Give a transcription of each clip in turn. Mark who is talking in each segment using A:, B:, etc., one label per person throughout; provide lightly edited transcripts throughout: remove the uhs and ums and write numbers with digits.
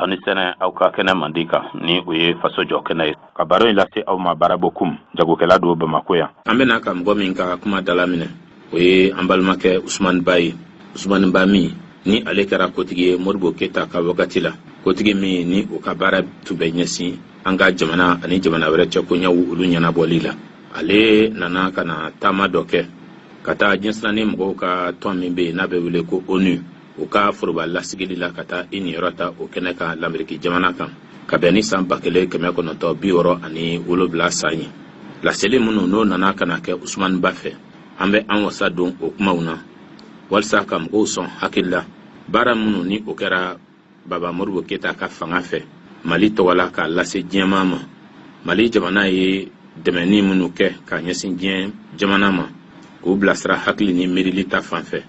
A: ani sɛnɛ aw ka kɛnɛ mandi kan ni o ye faso jɔ kɛnɛ ye ka baro in lase aw ma Barabokum jagokɛla don Bamako yan.
B: An bɛna ka mɔgɔ min ka kuma dala minɛ o ye an balimakɛ Usmani Ba ye. Usmani Ba min ni ale kɛra kotigi ye Modibo Keyita ka wagati la, kotigi min ni o ka baara tun bɛ ɲɛsin an ka jamana ani jamana wɛrɛ cɛ ko ɲɛw olu ɲɛnabɔli la. Ale nana ka na taama dɔ kɛ ka taa diɲɛsilanin mɔgɔw ka tɔn min bɛ yen n'a bɛ wele ko ONU o ka foroba lasigili la ka taa i niyɔrɔ ta o kɛnɛ kan l'Amérique jamana kan ka bɛn ni san 1967 san ye. Laseli minnu n'o nana ka na kɛ Usmani Ba fɛ, an bɛ an wasa don o kumaw na walasa ka mɔgɔw sɔn hakili la baara minnu ni o kɛra Baba Modibo Keyita ka fanga fɛ Mali tɔgɔla k'a lase diɲɛma ma. Mali jamana ye dɛmɛni minnu kɛ ka ɲɛsin diɲɛ jamana ma k'u bilasira hakili ni miirili ta fan fɛ.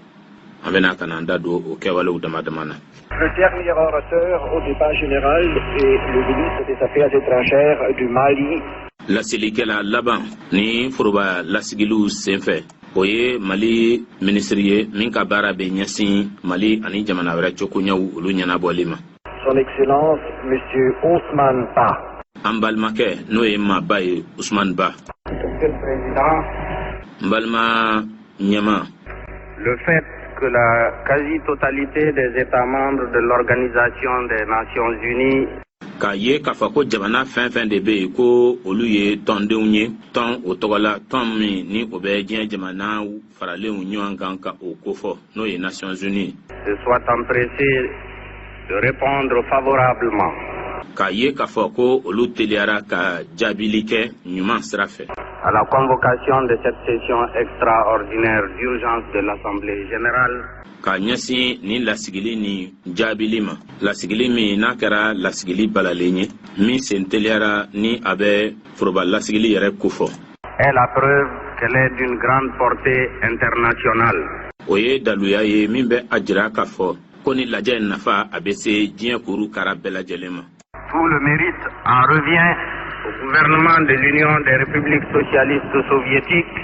B: An bɛna ka na an da don o kɛwalew damadama na.
C: Le dernier orateur au débat général est le ministre des Affaires étrangères du Mali.
B: Laselikɛla laban ni foroba lasigiliw senfɛ o ye Mali minisiri ye min ka baara bɛ ɲɛsin Mali ani jamana wɛrɛ cokoɲɛw olu ɲɛnabɔli ma.
C: Son Excellence Monsieur Ousmane Ba.
B: An balimakɛ n'o ye Maba ye Ousmane Ba.
C: Monsieur le Président,
B: n balima ɲɛma.
D: Le fait que la quasi-totalité des États membres de l'Organisation des Nations Unies
B: k'a ye k'a fɔ ko jamana fɛn fɛn de bɛ yen ko olu ye tɔndenw ye, tɔn o tɔgɔ la tɔn min ni o bɛ diɲɛ jamanaw faralenw ɲɔgɔn kan ka o kofɔ n'o ye Nations Unies
D: se soit empressés de répondre favorablement.
B: K'a ye k'a fɔ ko olu teliyara ka jaabili kɛ ɲuman sira fɛ
D: à la convocation de cette session extraordinaire d'urgence de l'Assemblée générale.
B: Ka ɲɛsin ni lasigili ni jaabili ma. Lasigili min n'a kɛra lasigili balalen ye min sen teliyara ni a bɛ foroba lasigili yɛrɛ kofɔ.
D: Est la preuve qu'elle est d'une grande portée internationale.
B: O ye daluya ye min bɛ a jira k'a fɔ ko ni lajɛ nafa a bɛ se diɲɛ kuru kara bɛɛ lajɛlen ma.
D: Tout le mérite en revient au gouvernement de l'Union des républiques socialistes soviétiques.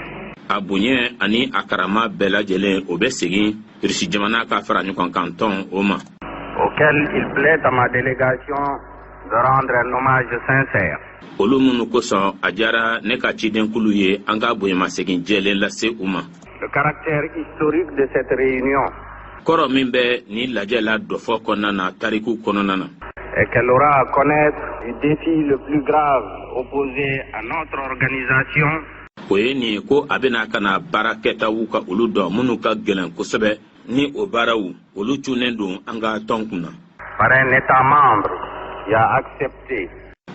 B: A bonya ani a karama bɛɛ lajɛlen o bɛ segin Rusi jamana ka fara ɲɔgɔn kan tɔn o ma.
D: Auquel il plaît à ma délégation de rendre un hommage sincère.
B: Olu minnu kosɔn a diyara ne ka cidenkulu ye an ka bonyamasegin jɛlen lase u ma.
D: Le caractère historique de cette réunion.
B: Kɔrɔ min bɛ ni lajɛ la dɔfɔ kɔnɔna na tariku kɔnɔna na.
D: Et qu'elle aura à connaître du défi le plus grave opposé à notre organisation.
B: O ye nin ye ko a bɛna ka na baara kɛtaw ka olu dɔn minnu ka gɛlɛn kosɛbɛ ni o baaraw olu cunnen don an ka tɔn kunna.
D: Par un État membre qui a accepté.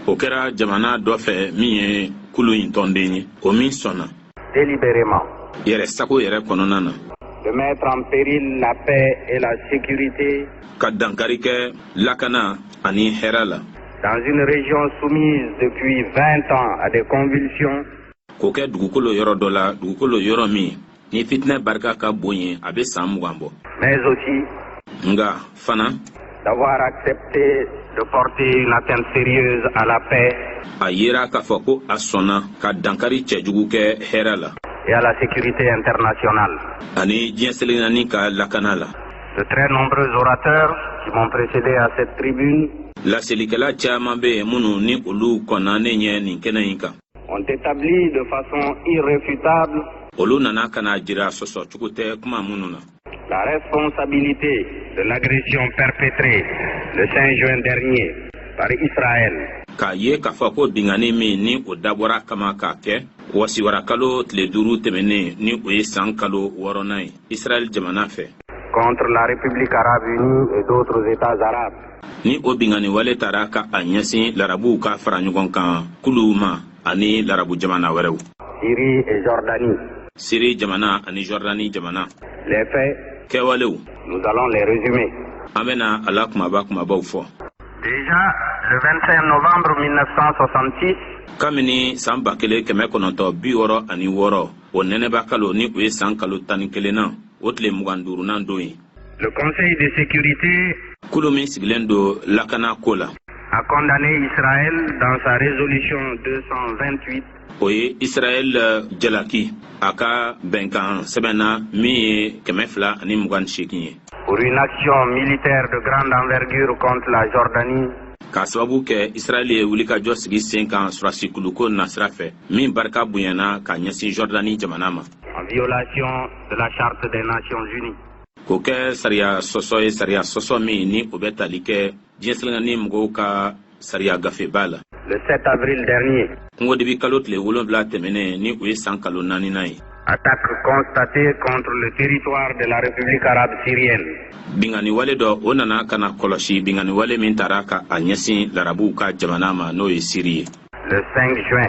B: O kɛra jamana dɔ fɛ min ye kulu in tɔnden ye o min sɔnna.
D: Délibérément.
B: Yɛrɛ sago yɛrɛ kɔnɔna na.
D: De mettre en péril la paix et la sécurité.
B: Ka dankari kɛ lakana ani hɛrɛ la.
D: Dans une région soumise depuis 20 ans à des convulsions.
B: K'o kɛ dugukolo yɔrɔ dɔ la dugukolo yɔrɔ min ni fitinɛ barika ka bon ye a bɛ san 20 bɔ.
D: Mais aussi.
B: Nga fana.
D: D'avoir accepté de porter une atteinte sérieuse à la paix.
B: A yera k'a fɔ ko a sɔnna ka dankari cɛjugu kɛ hɛrɛ la.
D: Et à la sécurité internationale.
B: Ani diɲɛ selenani ka lakana la.
D: De très nombreux orateurs qui m'ont précédé à cette tribune.
B: Laselikɛla caman bɛ yen minnu ni olu kɔnna ne ɲɛ nin kɛnɛ in kan.
D: Ont établi de façon irréfutable.
B: Olu nana ka na jira sɔsɔ cogo tɛ kuma minnu na.
D: La responsabilité de l'agression perpétrée le 5 juin dernier par Israël.
B: K'a ye k'a fɔ ko bingani min ni o dabɔra kama k'a kɛ wasiwara kalo tile 5 tɛmɛnen ni o ye san kalo 6nan ye Israël jamana fɛ.
D: Contre la République arabe unie et d'autres États arabes.
B: Ni o bingani wale taara ka a ɲɛsin larabuw ka fara ɲɔgɔn kan kuluw ma ani larabu jamana wɛrɛw.
D: Syrie et Jordanie.
B: Syrie jamana ani Jordanie jamana.
D: Les faits.
B: Kɛwalew.
D: Nous allons les résumer.
B: An bɛna a la kumabaw fɔ.
D: Déjà, le 25 novembre 1966.
B: Kabini san 1966 o nɛnɛba kalo ni o ye san kalo 11 na o tile 25nan don ye.
D: Le Conseil de sécurité.
B: Kulu min sigilen don lakana ko la.
D: A condamné Israël dans sa résolution 228.
B: O ye Israël jalaki a ka bɛnkan sɛbɛnna min ye 228 ye.
D: pour une action militaire de grande envergure contre la Jordanie.
B: Ka sababu kɛ Israël ye wuli ka jɔ sigi sen kan surasi kuluko nasira fɛ min barika bonyana ka ɲɛsin Jordanie jamana ma.
D: En violation de la Charte des Nations Unies.
B: K'o kɛ sariya sɔsɔ ye sariya sɔsɔ min ni o bɛ tali kɛ diɲɛsilaŋani mɔgɔw ka sariya gafeba la.
D: Le 7 avril dernier.
B: Kungo dibi kalo tile 7 tɛmɛnen ni o ye san kalo 4nan ye.
D: Attaque constatée contre le territoire de la République arabe syrienne.
B: Bingani wale dɔ o nana kana kɔlɔsi bingani wale min tara ka a ɲɛsin larabuw ka jamana ma n'o ye Siri ye.
D: Le 5 juin.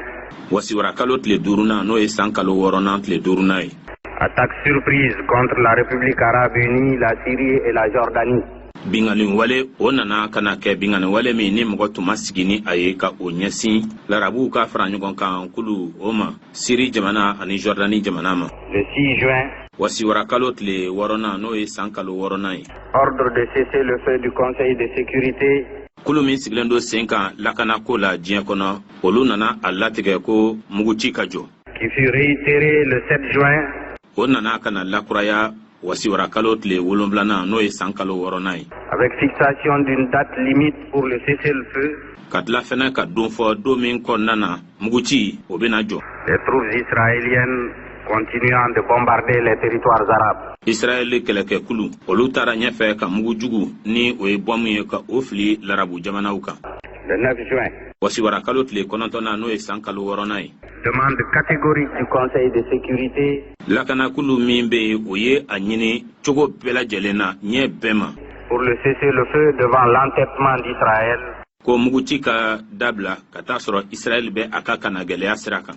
B: Wasiwara kalo tile 5nan n'o ye san kalo 6nan tile 5nan ye.
D: Attaque surprise contre la République arabe unie, la Syrie et la Jordanie.
B: Bingani wale o nana kana kɛ bingani wale min ni mɔgɔ tun ma sigi ni a ye ka o ɲɛsin larabuw ka fara ɲɔgɔn kan kulu o ma Siri jamana ani Jordanie jamana ma.
D: Le 6 juin.
B: Wasiwara kalo tile 6nan n'o ye san kalo 6nan ye.
D: Ordre de cesser le feu du Conseil de sécurité.
B: Kulu min sigilen do sen kan lakana ko la diɲɛ kɔnɔ olu nana a latigɛ ko muguci ka jɔ.
D: Qui fut réitéré le 7 juin.
B: O nana kana lakuraya wasiwara kalo tile 7nan n'o ye san kalo 6nan ye.
D: Avec fixation d'une date limite pour le cessez-le-feu.
B: Ka tila fɛnɛ ka don fɔ don min kɔnɔna na muguci o bɛna jɔ.
D: Les troupes israéliennes continuant de bombarder les territoires arabes.
B: Israël kɛlɛkɛkulu olu taara ɲɛfɛ ka mugu jugu ni o ye bɔmu ye ka o fili larabu jamanaw kan.
D: Le 9 juin.
B: Wasiwara kalo tile 9nan n'o ye san kalo 6nan ye.
D: Demande catégorique du Conseil de sécurité.
B: Lakanakulu min bɛ yen o ye a ɲini cogo bɛɛ lajɛlen na ɲɛ bɛɛ ma.
D: Pour le cessez-le-feu devant l'entêtement d'Israël.
B: Ko muguci ka dabila ka taa sɔrɔ Israël bɛ a ka kana gɛlɛya sira kan.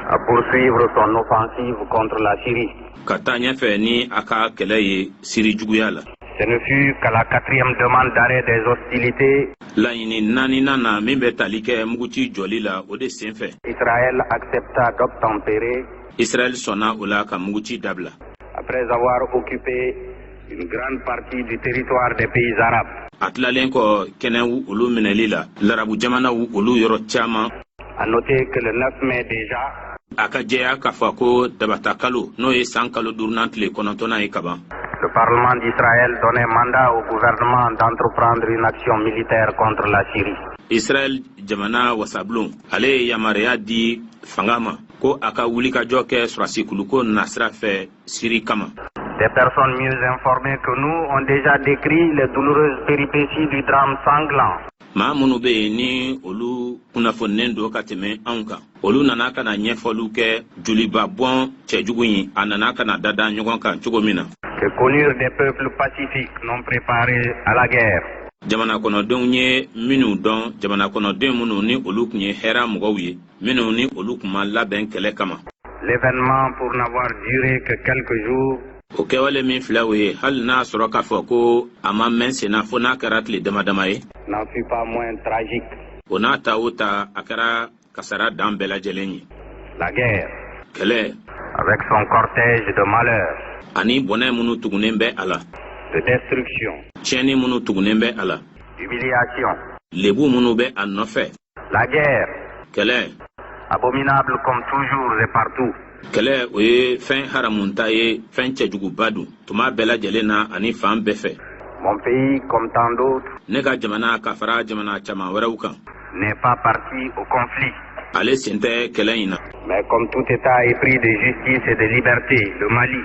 D: À poursuivre son offensive contre la Syrie.
B: Ka taa ɲɛfɛ ni a ka kɛlɛ ye Siri juguya la.
D: Ce ne fut qu'à la 4e demande d'arrêt des hostilités.
B: Laɲini 4nan na min bɛ tali kɛ muguci jɔli la o de sen fɛ.
D: Israël accepta d'obtempérer.
B: Israël sɔnna o la ka muguci dabila.
D: Après avoir occupé une grande partie du territoire des pays arabes.
B: A tilalen kɔ kɛnɛw olu minɛli la larabu jamanaw olu yɔrɔ caman.
D: À noter que le 9 mai déjà.
B: A ka jɛya k'a fɔ ko dabata kalo n'o ye san kalo 5nan tile 9nan ye kaban.
D: Le Parlement d'Israël donnait mandat au gouvernement d'entreprendre une action militaire contre la Syrie.
B: Israël jamana wasablon ale ye yamaruya di fanga ma ko a ka wuli ka jɔ kɛ surasi kuluko nasira fɛ Siri kama.
D: Des personnes mieux informées que nous ont déjà décrit les douloureuses péripéties du drame sanglant.
B: Maa minnu bɛ yen ni olu kunnafonilen don ka tɛmɛ anw kan olu nana ka na ɲɛfɔliw kɛ joliba bɔn cɛjugu in a nana ka na dada ɲɔgɔn kan cogo min na.
D: Que connurent des peuples pacifiques non préparés à la guerre.
B: Jamana kɔnɔdenw ye minnu dɔn jamana kɔnɔdenw minnu ni olu tun ye hɛrɛ mɔgɔw ye minnu ni olu tun ma labɛn kɛlɛ kama.
D: L'événement pour n'avoir duré que quelques jours.
B: O kɛwale min filɛ o ye hali n'a sɔrɔ k'a fɔ ko a ma mɛn senna fo n'a kɛra tile damadama ye.
D: N'en fut pas moins tragique.
B: O n'a ta o ta a kɛra kasara dan bɛɛ lajɛlen ye.
D: La guerre.
B: Kɛlɛ.
D: Avec son cortège de malheur.
B: Ani bɔnɛ minnu tugunen bɛ a la.
D: De destruction.
B: Tiɲɛni minnu tugunen bɛ a la.
D: Humiliation.
B: Lebu minnu bɛ a nɔfɛ.
D: La guerre.
B: Kɛlɛ.
D: Abominable comme toujours et partout.
B: Kɛlɛ o ye fɛn haramunta ye fɛn cɛjuguba don tuma bɛɛ lajɛlen na ani fan bɛɛ fɛ.
D: Mon pays comme tant d'autres.
B: Ne ka jamana ka fara jamana caman wɛrɛw kan.
D: N'est pas parti au conflit.
B: Ale sen tɛ kɛlɛ in na.
D: Mais comme tout État épris de justice et de liberté, le Mali.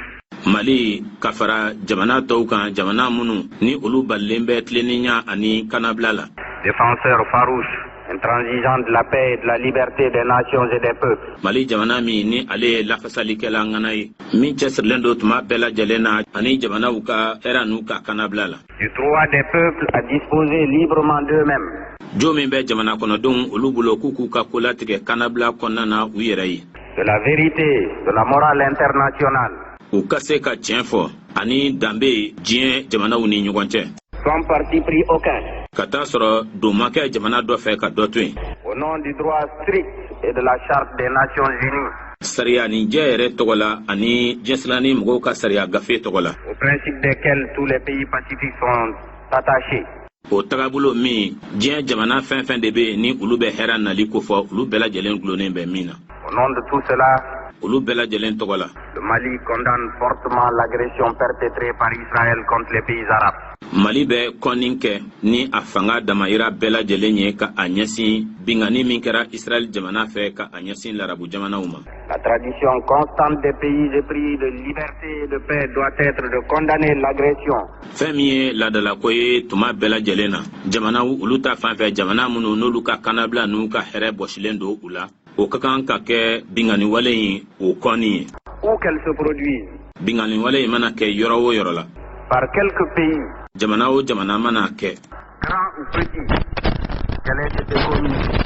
B: Mali ka fara jamana tɔw kan jamana minnu ni olu balilen bɛ tilennenya ani kanabila la.
D: Défenseur farouche. Intransigeant de la paix et de la liberté des nations et des peuples.
B: Mali jamana min ni ale ye lafasalikɛla ŋana ye min cɛsirilen don tuma bɛɛ lajɛlen na ani jamanaw ka hɛrɛ n'u ka kanabila la.
D: Du droit des peuples à disposer librement d'eux-mêmes.
B: Jo min bɛ jamana kɔnɔdenw olu bolo k'u k'u ka kolatigɛ kanabila kɔnɔna na u yɛrɛ ye.
D: De la vérité, de la morale internationale.
B: U ka se ka tiɲɛ fɔ ani danbe diɲɛ jamanaw ni ɲɔgɔn cɛ.
D: Sans parti pris aucun.
B: Ka taa sɔrɔ don ma kɛ jamana dɔ fɛ ka dɔ to yen.
D: Au nom du droit strict et de la charte des Nations Unies.
B: Sariya ni jɛ yɛrɛ tɔgɔ la ani diɲɛsilani mɔgɔw ka sariya gafe tɔgɔ la.
D: Au principe desquels tous les pays pacifiques sont attachés.
B: O tagabolo min diɲɛ jamana fɛn fɛn de bɛ yen ni olu bɛ hɛrɛ nali ko fɔ olu bɛɛ lajɛlen gulonnen bɛ min na.
D: Au nom de tout cela.
B: Olu bɛɛ lajɛlen tɔgɔ la.
D: Le Mali condamne fortement l'agression perpétrée par Israël contre les pays arabes.
B: Mali bɛ kɔnni kɛ ni a fanga damayira bɛɛ lajɛlen ye ka a ɲɛsin bingani min kɛra Israël jamana fɛ ka a ɲɛsin larabu jamanaw ma.
C: La tradition constante des pays épris de liberté et de paix doit être de condamner l'agression.
B: Fɛn min ye ladalako ye tuma bɛɛ lajɛlen na jamanaw olu ta fan fɛ jamana minnu n'olu ka kanabila n'u ka hɛrɛ bɔsilen don u la o ka kan ka kɛ bingani wale in o kɔnni ye.
C: Où qu'elle se produise.
B: Bingani wale in mana kɛ yɔrɔ o yɔrɔ la.
C: Par quelques pays.
B: Jamana o jamana mana kɛ.
C: Grand ou petit. Quelle est cette communauté?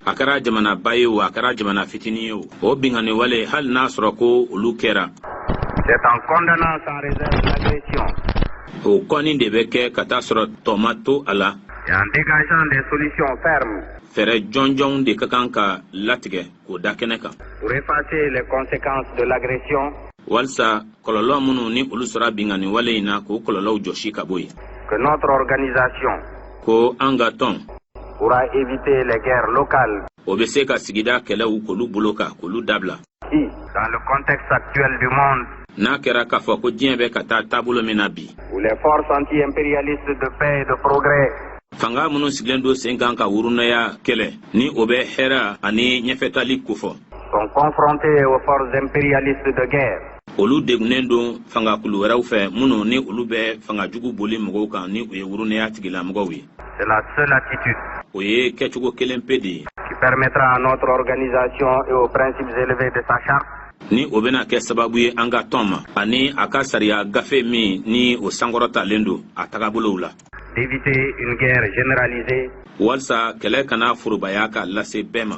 B: A kɛra jamana ba ye o a kɛra jamana fitinin ye o bingani wale hali n'a sɔrɔ ko olu kɛra.
C: C'est en condamnant sans réserve l'agression.
B: O kɔnni de bɛ kɛ ka taa sɔrɔ tɔma to a la.
C: Et en dégageant des solutions fermes.
B: Fɛrɛ jɔnjɔnw de ka kan ka latigɛ k'o da kɛnɛ kan.
C: Pour effacer les conséquences de l'agression.
B: Walsa kɔlɔlɔ minnu ni olu sɔrɔ bingani wale in na k'o kɔlɔlɔw jɔsi ka bɔ yen.
C: Que notre organisation.
B: Ko an ka tɔn.
C: Pourra éviter les guerres locales.
B: O bɛ se ka sigida kɛlɛw k'olu bolo kan k'olu dabila.
C: Si, dans le contexte actuel du monde.
B: N'a kɛra k'a fɔ ko diɲɛ bɛ ka taa taabolo min na bi.
C: Où les forces anti-impérialistes de paix et de progrès.
B: Fanga minnu sigilen don sen kan ka wurunaya kɛlɛ ni o bɛ hɛrɛ ani ɲɛfɛtali kofɔ.
C: Sont confrontés aux forces impérialistes de guerre.
B: Olu degunnen don fangakulu wɛrɛw fɛ minnu ni olu bɛ fangajugu boli mɔgɔw kan ni o ye wurunaya tigilamɔgɔw ye.
C: C'est la seule attitude.
B: O ye kɛcogo kelen pe de ye.
C: Qui permettra à notre organisation et aux principes élevés de sa charte.
B: Ni o bɛna kɛ sababu ye an ka tɔn ma ani a ka sariya gafe min ni o sankɔrɔtalen don a tagabolow la.
C: D'éviter une guerre généralisée.
B: Walsa kɛlɛ kana forobaya ka lase bɛɛ ma.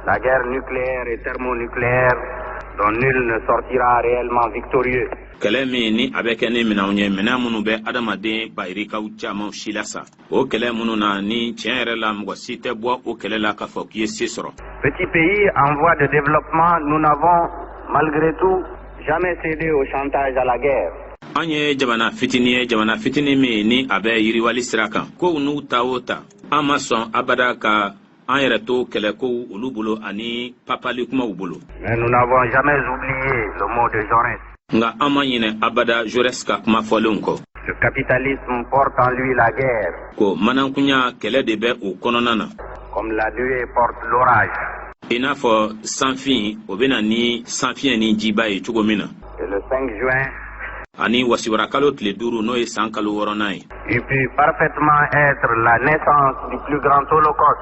C: La guerre nucléaire et thermonucléaire dont nul ne sortira réellement victorieux.
B: Kɛlɛ min ni a bɛ kɛ ni minɛnw ye minɛn minnu bɛ adamaden bayirikaw caman si la sa o kɛlɛ minnu na ni tiɲɛ yɛrɛ la mɔgɔ si tɛ bɔ o kɛlɛ la k'a fɔ k'i ye se sɔrɔ.
C: Petit pays en voie de développement, nous n'avons malgré tout jamais cédé au chantage à la guerre.
B: An ye jamana fitinin min ni a bɛ yiriwali sira kan kow n'u ta o ta an ma sɔn abada ka an yɛrɛ to kɛlɛkow olu bolo ani papali kumaw bolo.
C: Mais nous n'avons jamais oublié le mot de Jaurès.
B: Nga an ma ɲinɛ abada Jaurès ka kuma fɔlenw kɔ.
C: Le capitalisme porte en lui la guerre.
B: Ko manankunya kɛlɛ de bɛ o kɔnɔna na.
C: Comme la nuée porte l'orage.
B: I n'a fɔ sanfin o bɛ na ni sanfiɲɛ ni jiba ye cogo min na.
C: Et le 5 juin.
B: Ani wasiwara kalo tile 5 n'o ye san kalo 6nan ye.
C: Il peut parfaitement être la naissance du plus grand holocauste.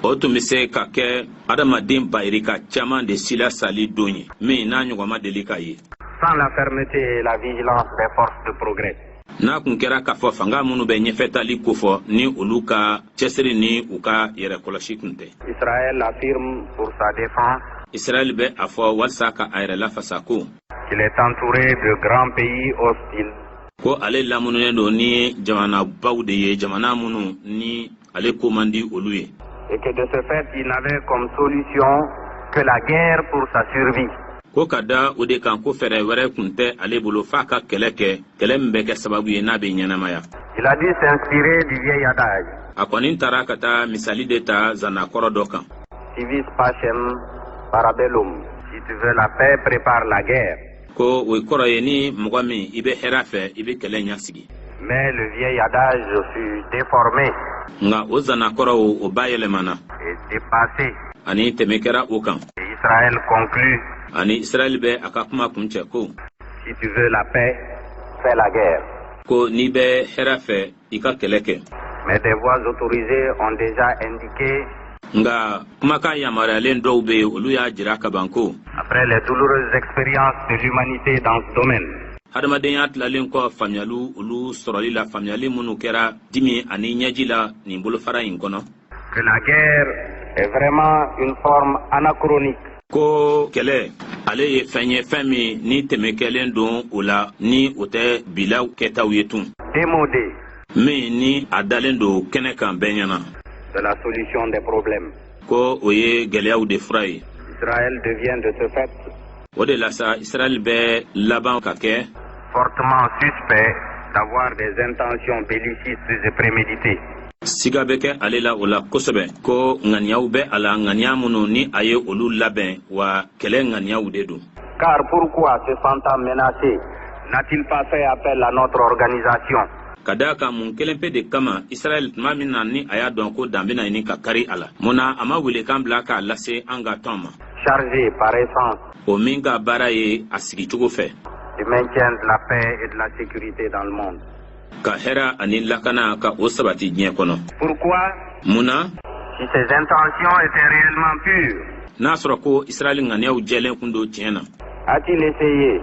B: O tun bɛ se ka kɛ adamaden bayirika caman de sila sali don ye min n'a ɲɔgɔn ma deli k'a ye.
C: Sans la fermeté et la vigilance des forces de progrès.
B: N'a kun kɛra k'a fɔ fanga minnu bɛ ɲɛfɛtali kofɔ ni olu ka cɛsiri ni u ka yɛrɛkɔlɔsi kun tɛ.
C: Israël affirme pour sa défense.
B: Israël bɛ a fɔ walasa ka a yɛrɛ lafasa ko.
C: Qu'il est entouré de grands pays hostiles.
B: Ko ale lamununen don ni jamana baw de ye jamana minnu ni ale ko man di olu ye.
C: Et que de ce fait, il n'avait comme solution que la guerre pour sa survie.
B: Ko ka da o de kan ko fɛrɛ wɛrɛ kun tɛ ale bolo f'a ka kɛlɛ kɛ kɛlɛ min bɛ kɛ sababu ye n'a bɛ ɲɛnamaya.
C: Il a dû s'inspirer du vieil adage.
B: A kɔni taara ka taa misali de ta zanakɔrɔ dɔ kan.
C: Si vis pacem parabellum. Si tu veux la paix, prépare la guerre.
B: Ko o kɔrɔ ye ni mɔgɔ min i bɛ hɛrɛ fɛ i bɛ kɛlɛ ɲɛsigi.
C: Mais le vieil adage fut déformé.
B: Nga o zanakɔrɔ o bayɛlɛmana.
C: Et dépassé.
B: Ani tɛmɛ kɛra o kan.
C: Et Israël conclut.
B: Ani Israël bɛ a ka kuma kuncɛ ko.
C: Si tu veux la paix, fais la guerre.
B: Ko n'i bɛ hɛrɛ fɛ i ka kɛlɛ kɛ.
C: Mais des voix autorisées ont déjà indiqué.
B: Nga kumakan yamaruyalen dɔw bɛ yen olu y'a jira ka ban ko.
C: Après les douloureuses expériences de l'humanité dans ce domaine.
B: Hadamadenya tilalen kɔ faamuyali olu sɔrɔli la faamuyali minnu kɛra dimi ani ɲɛji la nin bolofara in kɔnɔ.
C: Que la guerre est vraiment une forme anachronique.
B: Ko kɛlɛ ale ye fɛn ye fɛn min ni tɛmɛ kɛlen don o la ni o tɛ bilaw kɛtaw ye tun.
C: Démodé.
B: Min ni a dalen don kɛnɛ kan bɛɛ ɲɛna.
C: De la solution des problèmes.
B: Ko o ye gɛlɛyaw de fura ye.
C: Israël devient de ce fait.
B: O de la sa Israël bɛ laban ka kɛ.
C: Fortement suspect d'avoir des intentions bellicistes et préméditées.
B: Siga bɛ kɛ ale la o la kosɛbɛ ko ŋaniyaw bɛ a la ŋaniya minnu ni a ye olu labɛn wa kɛlɛ ŋaniyaw de don.
C: Car pourquoi, se sentant menacé, n'a-t-il pas fait appel à notre organisation?
B: Kadaka mun kelen pe de kama Israel tuma min na ni a y'a dɔn ko dan bena ɲini ka kari a la munna a ma wele kan bila k'a lase an ka tɔn ma
C: Chargé par essence
B: o min ka baara ye a sigicogo fɛ
C: du maintien de la paix et de la sécurité dans le monde.
B: ka hɛra ani lakana ka o sabati diɲɛ kɔnɔ
C: Pourquoi?
B: munna
C: Si ses intentions étaient réellement pures,
B: n'a sɔrɔ ko Israel ŋaniyaw jɛlen kun don tiɲɛ na
C: a-t-il essayé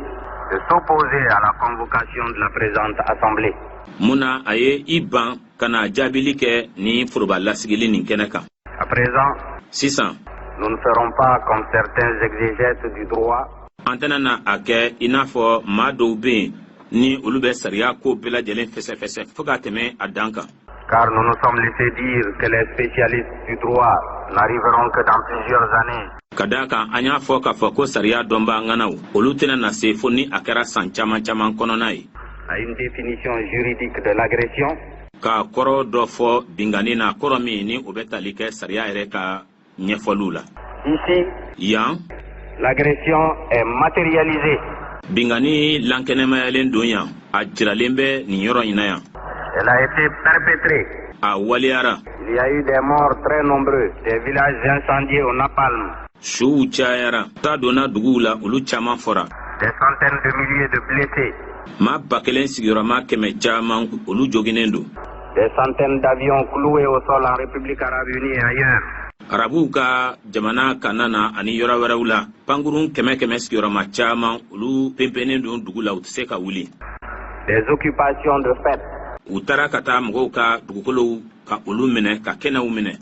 C: de s'opposer à la convocation de la présente assemblée?
B: munna a ye i ban ka na jaabili kɛ ni foroba lasigili nin kɛnɛ kan
C: À présent,
B: sisan
C: nous ne ferons pas comme certains exégètes du droit
B: an tɛna na a kɛ i n'a fɔ maa dɔw be yen ni olu bɛ sariya ko bɛɛ lajɛlen fɛsɛfɛsɛ fɔɔ ka tɛmɛ a dan kan
C: car nous nous sommes laissés dire que les spécialistes du droit n'arriveront que dans plusieurs années.
B: ka da kan an y'a fɔ k'a fɔ ko sariya dɔnba ŋanaw olu tɛna na se fo ni a kɛra san caman caman kɔnɔna ye
C: À une définition juridique de l'agression,
B: ka kɔrɔ dɔ fɔ bingani na kɔrɔ min ni o bɛ tali kɛ sariya yɛrɛ ka ɲɛfɔliw la
C: ici,
B: yan
C: l'agression est matérialisée.
B: bingani lankɛnɛmayalen don yan a jiralen bɛ nin yɔrɔ in na yan
C: Elle a été perpétrée.
B: a waliyara
C: Il y a eu des morts très nombreux, des villages incendiés au napalm,
B: suw cayara ta donna duguw la olu caman fɔra
C: des centaines de milliers de blessés,
B: ma ba kelen sigiyɔrɔma kɛmɛ caman olu joginen don
C: des centaines d'avions cloués au sol en République arabe unie et ailleurs.
B: arabuw ka jamana kanna na ani yɔrɔ wɛrɛw la pankurun kɛmɛ kɛmɛ sigiyɔrɔma caman olu penpennen don dugu la u tɛ se ka wuli
C: Des occupations de fait,
B: u taara ka taa mɔgɔw ka dugukolow ka olu minɛ ka kɛnɛw minɛ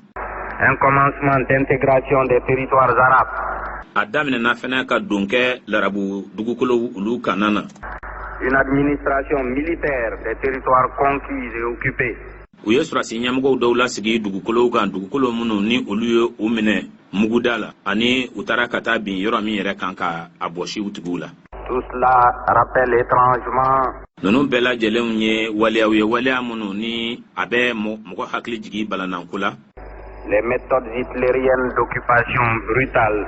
C: un commencement d'intégration des territoires arabes,
B: a daminɛna fɛnɛ ka don kɛ larabu dugukolow olu kanna na
C: une administration militaire des territoires conquis et occupés,
B: u ye surasi ɲɛmɔgɔw dɔw lasigi dugukolow kan dugukolo minnu ni olu ye u minɛ muguda la ani u taara ka taa bin yɔrɔ min yɛrɛ kan ka a bɔsi u tigiw la
C: tout cela rappelle étrangement
B: ninnu bɛɛ lajɛlenw ye waliyaw ye waliya minnu ni a bɛ mɔgɔ hakili jigi balananko la
C: les méthodes hitlériennes d'occupation brutale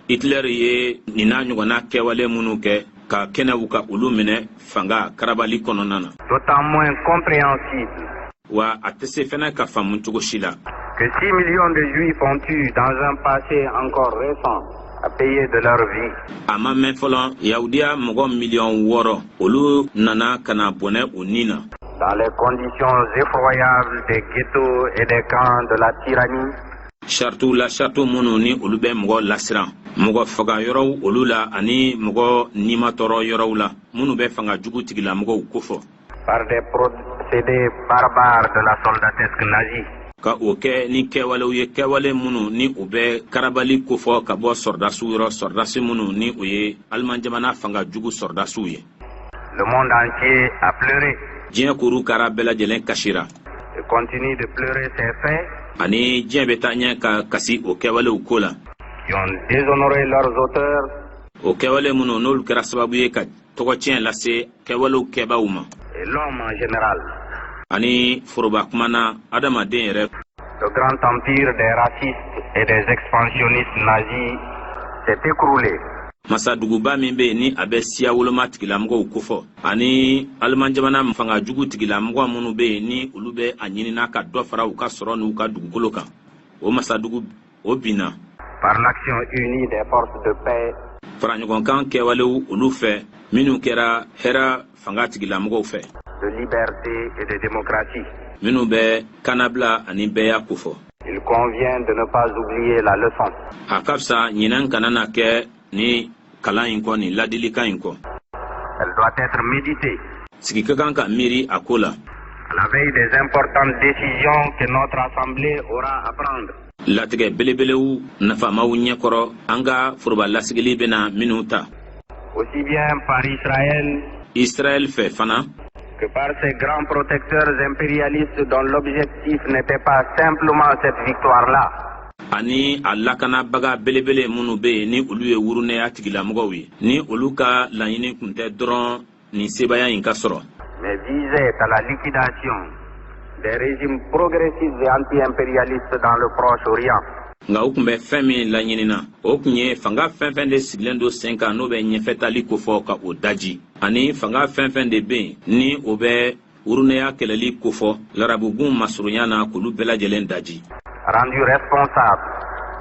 B: Hitler ye nin n'a ɲɔgɔnna kɛwale minnu kɛ ka kɛnɛw ka olu minɛ fanga karabali kɔnɔna na
C: d'autant moins compréhensible
B: wa a tɛ se fɛnɛ ka faamu cogo si la
C: que 6 millions de juifs ont eu dans un passé encore récent à payer de leur vie.
B: a ma mɛn fɔlɔ yahudiya mɔgɔ miliyɔn 6 olu nana ka na bɔnɛ u nin na
C: Dans les conditions effroyables des ghettos et des camps de la tyrannie,
B: sarituw la sarituw minnu ni olu bɛ mɔgɔ lasiran mɔgɔ faga yɔrɔw olu la ani mɔgɔ nimatɔrɔ yɔrɔw la minnu bɛ fanga jugu tigilamɔgɔw kofɔ
C: par des procédés barbares de la soldatesque nazie.
B: ka o kɛ ni kɛwalew ye kɛwale minnu ni u bɛ karabali kofɔ ka bɔ sɔrdasiw yɔrɔ sɔrdasi minnu ni o ye aliman jamana fanga jugu sɔrdasiw ye
C: Le monde entier a pleuré
B: diɲɛ kuru kara bɛɛ lajɛlen kasira
C: et continue de pleurer ces faits
B: ani diɲɛ bɛ taa ɲɛ ka kasi o kɛwalew ko la
C: qui ont déshonoré leurs auteurs
B: o kɛwale minnu n'olu kɛra sababu ye ka tɔgɔtiɲɛ lase kɛwalew kɛbaaw ma
C: et l'homme en général.
B: ani foroba kumana adamaden yɛrɛ
C: Le grand empire des racistes et des expansionnistes nazis s'est écroulé.
B: masaduguba min bɛ yen ni a bɛ siya woloma tigilamɔgɔw kofɔ ani aliman jamana fanga jugu tigilamɔgɔ minnu bɛ yen ni olu bɛ a ɲinina ka dɔ fara u ka sɔrɔ n'u ka dugukolo kan o masadugu o binna
C: Par l'action unie des forces de paix
B: faraɲɔgɔnkan kɛwalew olu fɛ minnu kɛra hɛrɛ fanga tigilamɔgɔw fɛ
C: de liberté et de démocratie.
B: minnu bɛ kanabila ani bɛɛya kofɔ
C: Il convient de ne pas oublier la leçon.
B: a ka fisa ɲinan kana na kɛ ni kalan in kɔ nin ladilikan in kɔ
C: Elle doit être méditée
B: sigi ka kan ka miiri a ko la
C: à la veille des importantes décisions que notre Assemblée aura à prendre.
B: latigɛ belebelew nafamaw ɲɛkɔrɔ an ka foroba lasigili bɛna minnu ta
C: Aussi bien par
B: Israël fɛ fana
C: que par ces grands protecteurs impérialistes dont l'objectif n'était pas simplement cette victoire-là,
B: ani a lakanabaga belebele minnu bɛ yen ni olu ye wurunɛya tigilamɔgɔw ye ni olu ka laɲini kun tɛ dɔrɔn nin sebaya in ka sɔrɔ
C: mais visait à la liquidation des régimes progressistes et anti-impérialistes dans le Proche-Orient.
B: nga u kun bɛ fɛn min laɲinina o kun ye fanga fɛn fɛn de sigilen do sen kan n'o bɛ ɲɛfɛtali kofɔ ka o daji ani fanga fɛn fɛn de bɛ yen ni o bɛ urunɛya kɛlɛli kofɔ larabugun masurunya na k'olu bɛɛ lajɛlen daji.
C: Rendu responsable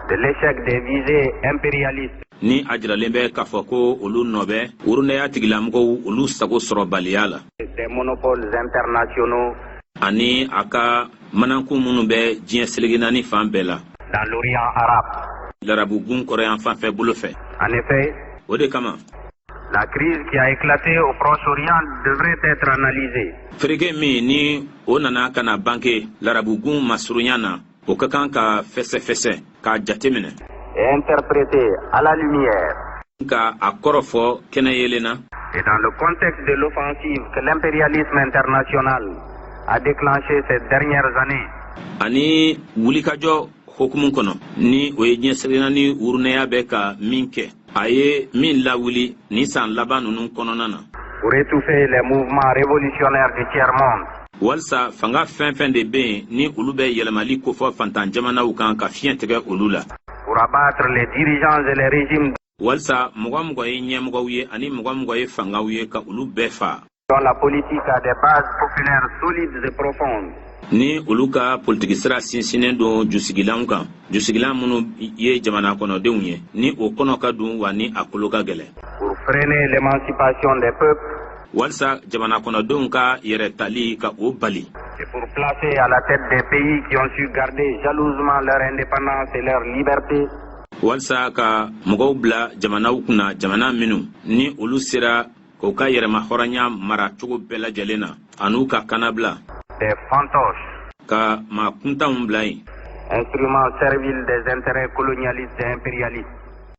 C: de l'échec des visées impérialistes.
B: Ni a jiralen bɛ k'a fɔ ko olu nɔ bɛ urunɛya tigilamɔgɔw olu sago sɔrɔ baliya la.
C: Des monopoles internationaux.
B: Ani a ka manakun minnu bɛ diɲɛ selege naani fan bɛɛ la.
C: Dans l'Orient arabe.
B: Larabugun kɔrɔyan fan fɛ bolo fɛ.
C: En effet.
B: O de kama.
C: La crise qui a éclaté au Proche-Orient devrait être analysée.
B: Fereke min ni o nana kana banke larabugun masurunya na o ka kan ka fɛsɛfɛsɛ k'a jateminɛ.
C: Et interprétée à la lumière.
B: Ka a kɔrɔ fɔ kɛnɛ yelenna.
C: Et dans le contexte de l'offensive que l'impérialisme international a déclenché ces dernières années.
B: Ani wulikajɔ hokumu kɔnɔ ni o ye diɲɛ selena ni urunɛya bɛ ka min kɛ a ye min lawuli ni san laban ninnu kɔnɔna na.
C: Pour étouffer les mouvements révolutionnaires du tiers-monde.
B: Walsa fanga fɛn fɛn de bɛ yen ni olu bɛ yɛlɛmali kofɔ fantan jamanaw kan ka fiɲɛ tigɛ olu la.
C: Pour abattre les dirigeants et les régimes.
B: Walsa mɔgɔ ye ɲɛmɔgɔw ye ani mɔgɔ ye fangaw ye ka olu bɛɛ fa.
C: Dont la politique a des bases populaires solides et profondes.
B: Ni olu ka politiki sira sinsinnen don jusigilanw kan jusigilan minnu ye jamana kɔnɔdenw ye ni o kɔnɔ ka dun wa ni a kolo ka gɛlɛ.
C: Pour freiner l'émancipation des peuples.
B: Walsa jamana kɔnɔdenw ka yɛrɛ tali ka o bali.
C: Et pour placer à la tête des pays qui ont su garder jalousement leur indépendance et leur liberté.
B: Walsa ka mɔgɔw bila jamanaw kunna jamana minnu ni olu sera k'u ka yɛrɛma hɔrɔnya mara cogo bɛɛ lajɛlen na an'u ka kanabila.
C: Des fantoches.
B: Ka ma kuntanw bila yen.
C: Instruments serviles des intérêts colonialistes et impérialistes.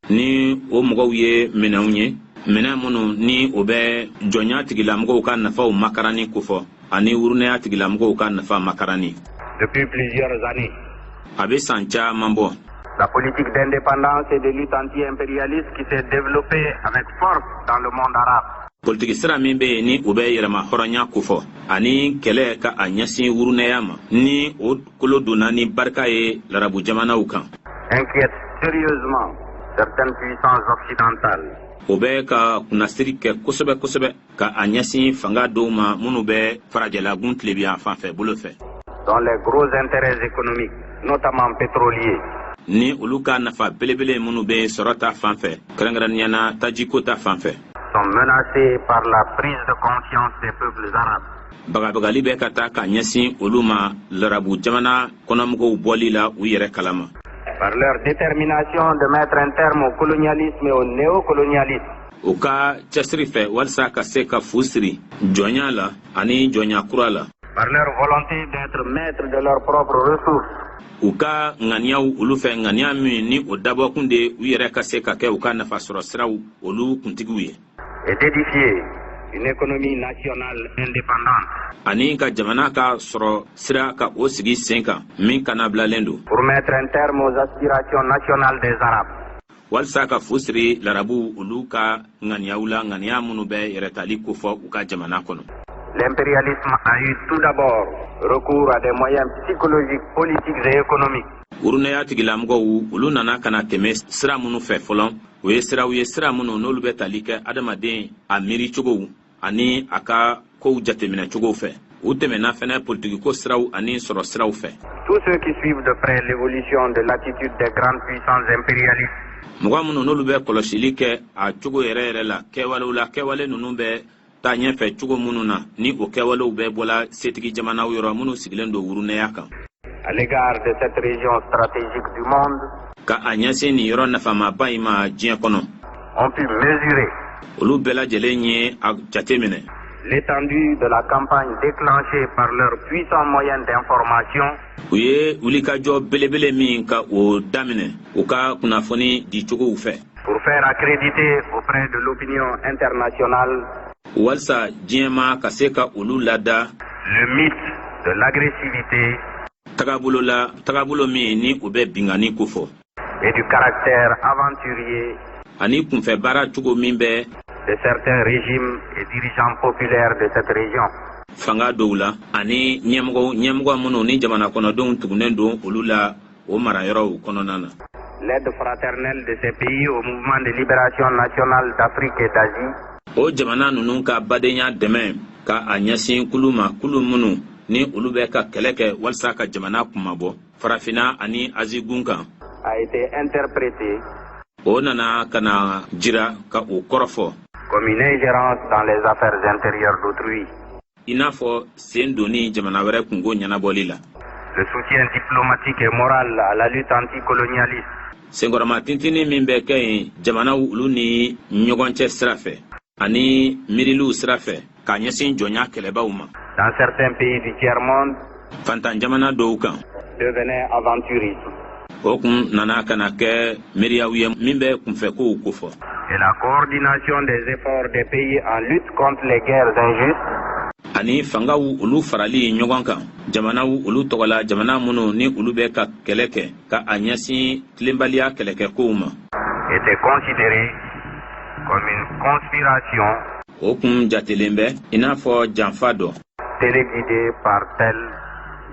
B: Ni o mɔgɔw ye minɛnw ye minɛn minnu ni o bɛ jɔnya tigilamɔgɔw ka nafaw makarani kofɔ ani urunɛya tigilamɔgɔw ka nafa makarani.
C: Depuis plusieurs années.
B: A bɛ san caman bɔ.
C: La politique d'indépendance et de lutte anti-impérialiste qui s'est développée avec force dans le monde arabe.
B: Politiki sira min bɛ yen ni o bɛ yɛlɛma hɔrɔnya kofɔ ani kɛlɛ ka a ɲɛsin urunɛya ma ni o kolo donna ni barika ye larabu jamanaw kan.
C: Inquiète sérieusement certaines puissances occidentales.
B: O bɛ ka kunnasiri kɛ kosɛbɛ ka a ɲɛsin fanga dɔw ma minnu bɛ farajɛlagun tilebiya fan fɛ bolo fɛ.
C: Dans les gros intérêts économiques, notamment pétroliers.
B: Ni olu ka nafa belebele minnu bɛ sɔrɔ ta fan fɛ kɛrɛnkɛrɛnnenya na tajiko ta fan fɛ.
C: Sont menacés par la prise de conscience des peuples arabes.
B: Bagabagali bɛ ka taa ka ɲɛsin olu ma larabu jamana kɔnɔmɔgɔw bɔli la u yɛrɛ kalama.
C: Par leur détermination de mettre un terme au colonialisme et au néocolonialisme.
B: U ka cɛsiri fɛ walasa ka se ka fu siri jɔnya la ani jɔnya kura la.
C: Par leur volonté d'être maîtres de leurs propres ressources.
B: U ka ŋaniyaw olu fɛ ŋaniya min ni o dabɔkun de u yɛrɛ ka se ka kɛ u ka nafa sɔrɔ siraw olu kuntigiw ye.
C: Et d'édifier une économie nationale indépendante.
B: Ani ka jamana ka sɔrɔ sira ka o sigi sen kan min kana bilalen don.
C: Pour mettre un terme aux aspirations nationales des Arabes.
B: Walsa ka fu siri larabu olu ka ŋaniyaw la ŋaniya minnu bɛ yɛrɛtali kofɔ u ka jamana kɔnɔ.
C: L'impérialisme a eu tout d'abord recours à des moyens psychologiques, politiques et économiques.
B: Urunɛya tigilamɔgɔw olu nana kana tɛmɛ sira minnu fɛ fɔlɔ o ye siraw ye sira minnu n'olu bɛ tali kɛ adamaden a miiri cogow ani a ka kow jateminɛ cogow fɛ u tɛmɛna fɛnɛ politikiko siraw ani sɔrɔ siraw fɛ.
C: Tous ceux qui suivent de près l'évolution de l'attitude des grandes puissances impérialistes.
B: Mɔgɔ minnu n'olu bɛ kɔlɔsili kɛ a cogo yɛrɛ la kɛwale ninnu bɛ taa ɲɛfɛ cogo minnu na ni o kɛwalew bɛɛ bɔla setigi jamanaw yɔrɔ minnu sigilen don urunɛya kan.
C: À l'égard de cette région stratégique du monde.
B: Ka a ɲɛsin nin yɔrɔ nafamaba in ma diɲɛ kɔnɔ.
C: On pu mesurer.
B: Olu bɛɛ lajɛlen ye a jateminɛ.
C: L'étendue de la campagne déclenchée par leurs puissants moyens d'information.
B: U ye wulikajɔ belebele min ka o daminɛ u ka kunnafoni di cogow fɛ.
C: Pour faire accréditer auprès de l'opinion internationale.
B: Walsa diɲɛma ka se ka olu lada.
C: Le mythe de l'agressivité.
B: Tagabolo min ni o bɛ bingani kofɔ.
C: Et du caractère aventurier.
B: Ani kunfɛ baara cogo min bɛ.
C: De certains régimes et dirigeants populaires de cette région.
B: Fanga dɔw la ani ɲɛmɔgɔ minnu ni jamana kɔnɔdenw tugunen don olu la o marayɔrɔw kɔnɔna na.
C: L'aide fraternelle de ces pays au mouvement de libération nationale d'Afrique et d'Asie.
B: O jamana ninnu ka badenya dɛmɛ ka a ɲɛsin kulu ma kulu minnu ni olu bɛ ka kɛlɛ kɛ walasa ka jamana kumabɔ farafina ani azi gun kan.
C: A été interprété
B: O nana ka na jira ka o kɔrɔfɔ.
C: Comme une ingérence dans les affaires intérieures d'autrui.
B: I n'a fɔ sen donni jamana wɛrɛ kungo ɲɛnabɔli la.
C: Le soutien diplomatique et moral à la lutte anticolonialiste.
B: Senkɔrɔma tintini min bɛ kɛ yen jamanaw olu ni ɲɔgɔn cɛ sira fɛ ani miiriliw sira fɛ k'a ɲɛsin jɔnya kɛlɛbaw ma.
C: Dans certains pays du tiers-monde,
B: fantan jamana dɔw kan.
C: Devenait aventurisme.
B: O kun nana ka na kɛ miiriyaw ye min bɛ kunfɛkow kofɔ.
C: Et la coordination des efforts des pays en lutte contre les guerres injustes.
B: Ani fangaw olu farali ɲɔgɔn kan jamanaw olu tɔgɔla jamana minnu ni olu bɛ ka kɛlɛ kɛ ka a ɲɛsin tilenbaliya kɛlɛkɛkow ma.
C: Était considéré comme une conspiration.
B: O kun jatelen bɛ i n'a fɔ janfa dɔ.
C: Téléguidée par telle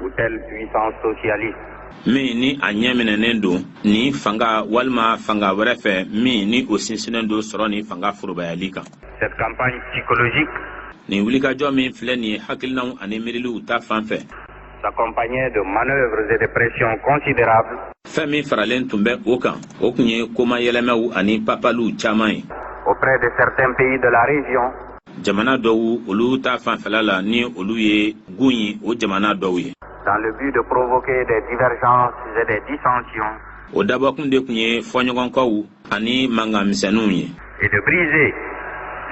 C: ou telle puissance socialiste.
B: Min ni a ɲɛ minɛnen don ni fanga walima fanga wɛrɛ fɛ min ni o sinsinnen don sɔrɔ ni fanga forobayali kan.
C: Cette campagne psychologique
B: ni wulikajɔ min filɛ nin ye hakilinaw ani miiriliw ta fan fɛ.
C: S'accompagnait de manœuvres et de pressions considérables.
B: Fɛn min faralen tun bɛ o kan o kun ye komayɛlɛmɛw ani papaliw caman ye.
C: Auprès de certains pays de la région.
B: Jamana dɔw olu ta fanfɛla la ni olu ye gun ye o jamana dɔw ye.
C: Dans le but de provoquer des divergences et des dissensions.
B: O dabɔkun de kun ye fɔɲɔgɔnkaw ani mankanmisɛnninw ye.
C: Et de briser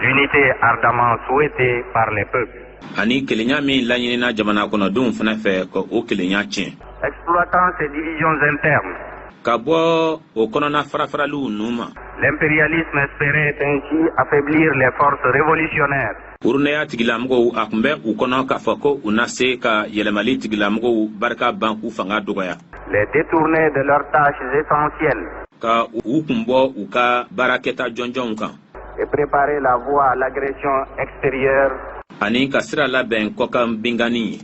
C: l'unité ardemment souhaitée par les peuples.
B: Ani kelenya min laɲinina jamana kɔnɔdenw fana fɛ ka o kelenya tiɲɛ.
C: Exploitant ces divisions internes.
B: Ka bɔ o kɔnɔna farafaraliw nu ma.
C: L'impérialisme espérait ainsi affaiblir les forces révolutionnaires.
B: Urunɛya tigilamɔgɔw a kun bɛ u kɔnɔ k'a fɔ ko u na se ka yɛlɛmali tigilamɔgɔw barika ban k'u fanga dɔgɔya.
C: Les détourner de leurs tâches essentielles.
B: Ka u kun bɔ u ka baarakɛta jɔnjɔnw kan.
C: Et préparer la voie à l'agression extérieure.
B: Ani ka sira labɛn kɔkan bingani ye.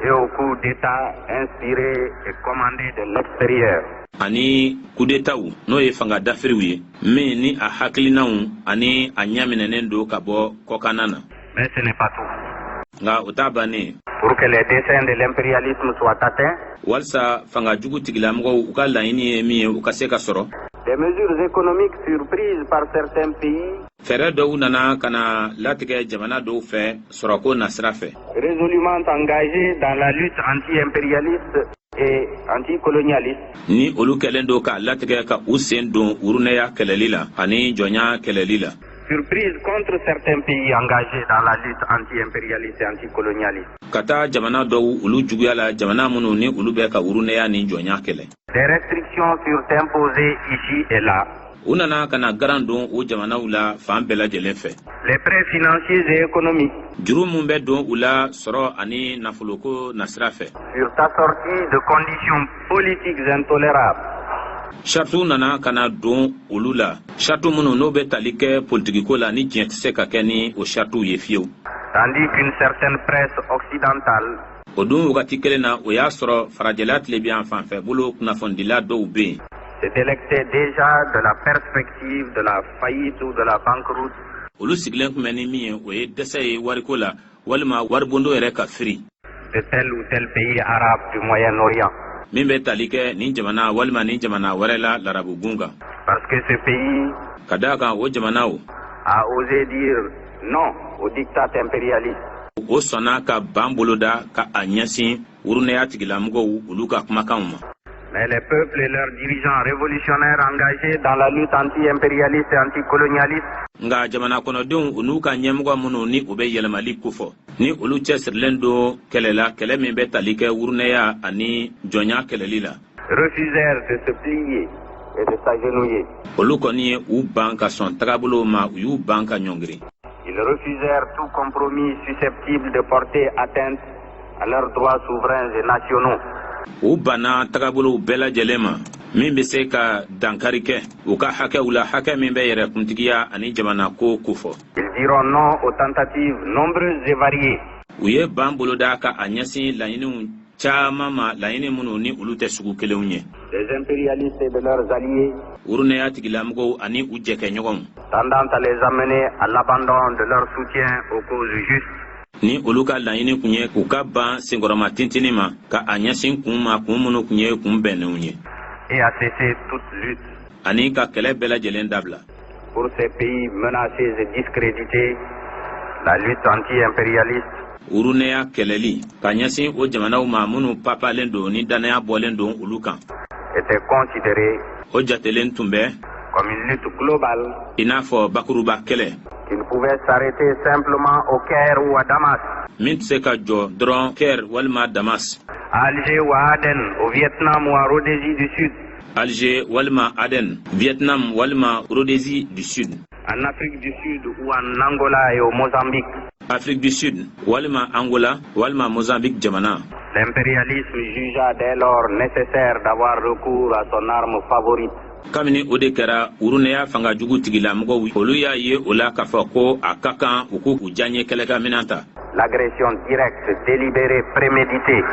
C: Et au coup d'État inspiré et commandé de l'extérieur.
B: Ani coup d'Étaw n'o ye fanga dafiriw ye min ni a hakilinaw ani a ɲaminɛnen don ka bɔ kɔkanna na.
C: Mais ce n'est pas tout.
B: Nga o t'a bannen.
C: Pour que les desseins de l'impérialisme soient atteints.
B: Walsa fanga jugu tigilamɔgɔw u ka laɲini ye min ye u ka se ka sɔrɔ.
C: Des mesures économiques surprises par certains pays.
B: Fɛɛrɛ dɔw nana ka na latigɛ jamana dɔw fɛ sɔrɔko nasira fɛ.
C: Résolument engagés dans la lutte anti-impérialiste et anticolonialiste.
B: Ni olu kɛlen don k'a latigɛ ka u sen don urunɛya kɛlɛli la ani jɔnya kɛlɛli la.
C: Surprise contre certains pays engagés dans la lutte anti-impérialiste et anticolonialiste.
B: Ka taa jamana dɔw olu juguya la jamana minnu ni olu bɛ ka urunɛya ni jɔnya kɛlɛ.
C: Des restrictions furent imposées ici et là.
B: U nana ka na garan don o jamanaw la fan bɛɛ lajɛlen fɛ.
C: Les prêts financiers et économiques.
B: Juru mun bɛ don u la sɔrɔ ani nafoloko nasira fɛ.
C: Furent assortis de conditions politiques intolérables.
B: Charte nana ka na don olu la. Charte minnu n'o bɛ tali kɛ politigiko la ni diɲɛ tɛ se ka kɛ ni o charte ye fiyewu.
C: Tandis qu'une certaine presse occidentale.
B: O dun wagati kelen na o y'a sɔrɔ farajɛla tilebiyan fanfɛ bolo kunnafonidila dɔw bɛ yen.
C: Se délectait déjà de la perspective de la faillite ou de la banqueroute.
B: Olu sigilen kun bɛ ni min ye o ye dɛsɛ ye wariko la walima waribondo yɛrɛ ka firi.
C: De tel ou tel pays arabe du Moyen-Orient.
B: Min bɛ tali kɛ nin jamana walima nin jamana wɛrɛ la larabu gunga.
C: Parce que ce pays.
B: Ka d'a kan o jamanaw.
C: A osé dire non au diktat impérialiste.
B: O sɔnna ka ban boloda ka a ɲɛsin urunɛya tigilamɔgɔw olu ka kumakanw ma.
C: Mais les peuples et leurs dirigeants révolutionnaires engagés dans la lutte anti-impérialiste et anticolonialiste.
B: Nga jamana kɔnɔdenw u n'u ka ɲɛmɔgɔ minnu ni u bɛ yɛlɛmali kofɔ ni olu cɛsirilen don kɛlɛ la kɛlɛ min bɛ tali kɛ urunɛya ani jɔnya kɛlɛli la.
C: Refusèrent de se plier et de s'agenouiller.
B: Olu kɔni ye u ban ka sɔn tagabolo ma u y'u ban ka ɲɔngiri.
C: Ils refusèrent tout compromis susceptible de porter atteinte à leurs droits souverains et nationaux.
B: U banna tagabolow bɛɛ lajɛlen ma min bɛ se ka dankari kɛ u ka hakɛw la hakɛ min bɛ yɛrɛkuntigiya ani jamana ko kofɔ.
C: Ils diront non aux tentatives nombreuses et variées.
B: U ye ban boloda ka a ɲɛsin laɲiniw caman ma laɲini minnu ni olu tɛ sugu kelenw ye.
C: Des impérialistes et de leurs alliés
B: Urunaya tigilamɔgɔw ani u jɛkɛɲɔgɔnw
C: tendant à les amener à l'abandon de leur soutien aux causes justes.
B: ni olu ka laɲini kun ye k'u ka ban senkɔrɔma tintini ma ka a ɲɛsin kun ma kun minnu kun ye kun bɛnnenw ye.
C: Et à cesser toute lutte.
B: Ani ka kɛlɛ bɛɛ lajɛlen dabila.
C: Pour ces pays menacés et discrédités, la lutte anti-impérialiste
B: Urunaya kɛlɛli ka ɲɛsin o jamanaw ma minnu papalen don ni danaya bɔlen don olu kan.
C: était considérée
B: O jatelen tun bɛ
C: comme une lutte globale
B: i n'a fɔ bakuruba kɛlɛ
C: qui ne pouvait s'arrêter simplement au Caire ou à Damas,
B: min tɛ se ka jɔ dɔrɔn Caire walima Damas,
C: à Alger ou à Aden, au Vietnam ou à Rhodésie du Sud,
B: Alger walima Aden, Vietnam walima Rhodésie du Sud,
C: en Afrique du Sud ou en Angola et au Mozambique.
B: Afrique du Sud walima Angola walima Mozambique jamana.
C: L'impérialisme jugea dès lors nécessaire d'avoir recours à son arme favorite.
B: Kabini o de kɛra Urunaya fanga jugu tigilamɔgɔw olu y'a ye o la k'a fɔ ko a ka kan u k'u diyaɲɛ kɛlɛkɛminɛn ta.
C: L'agression directe, délibérée, préméditée.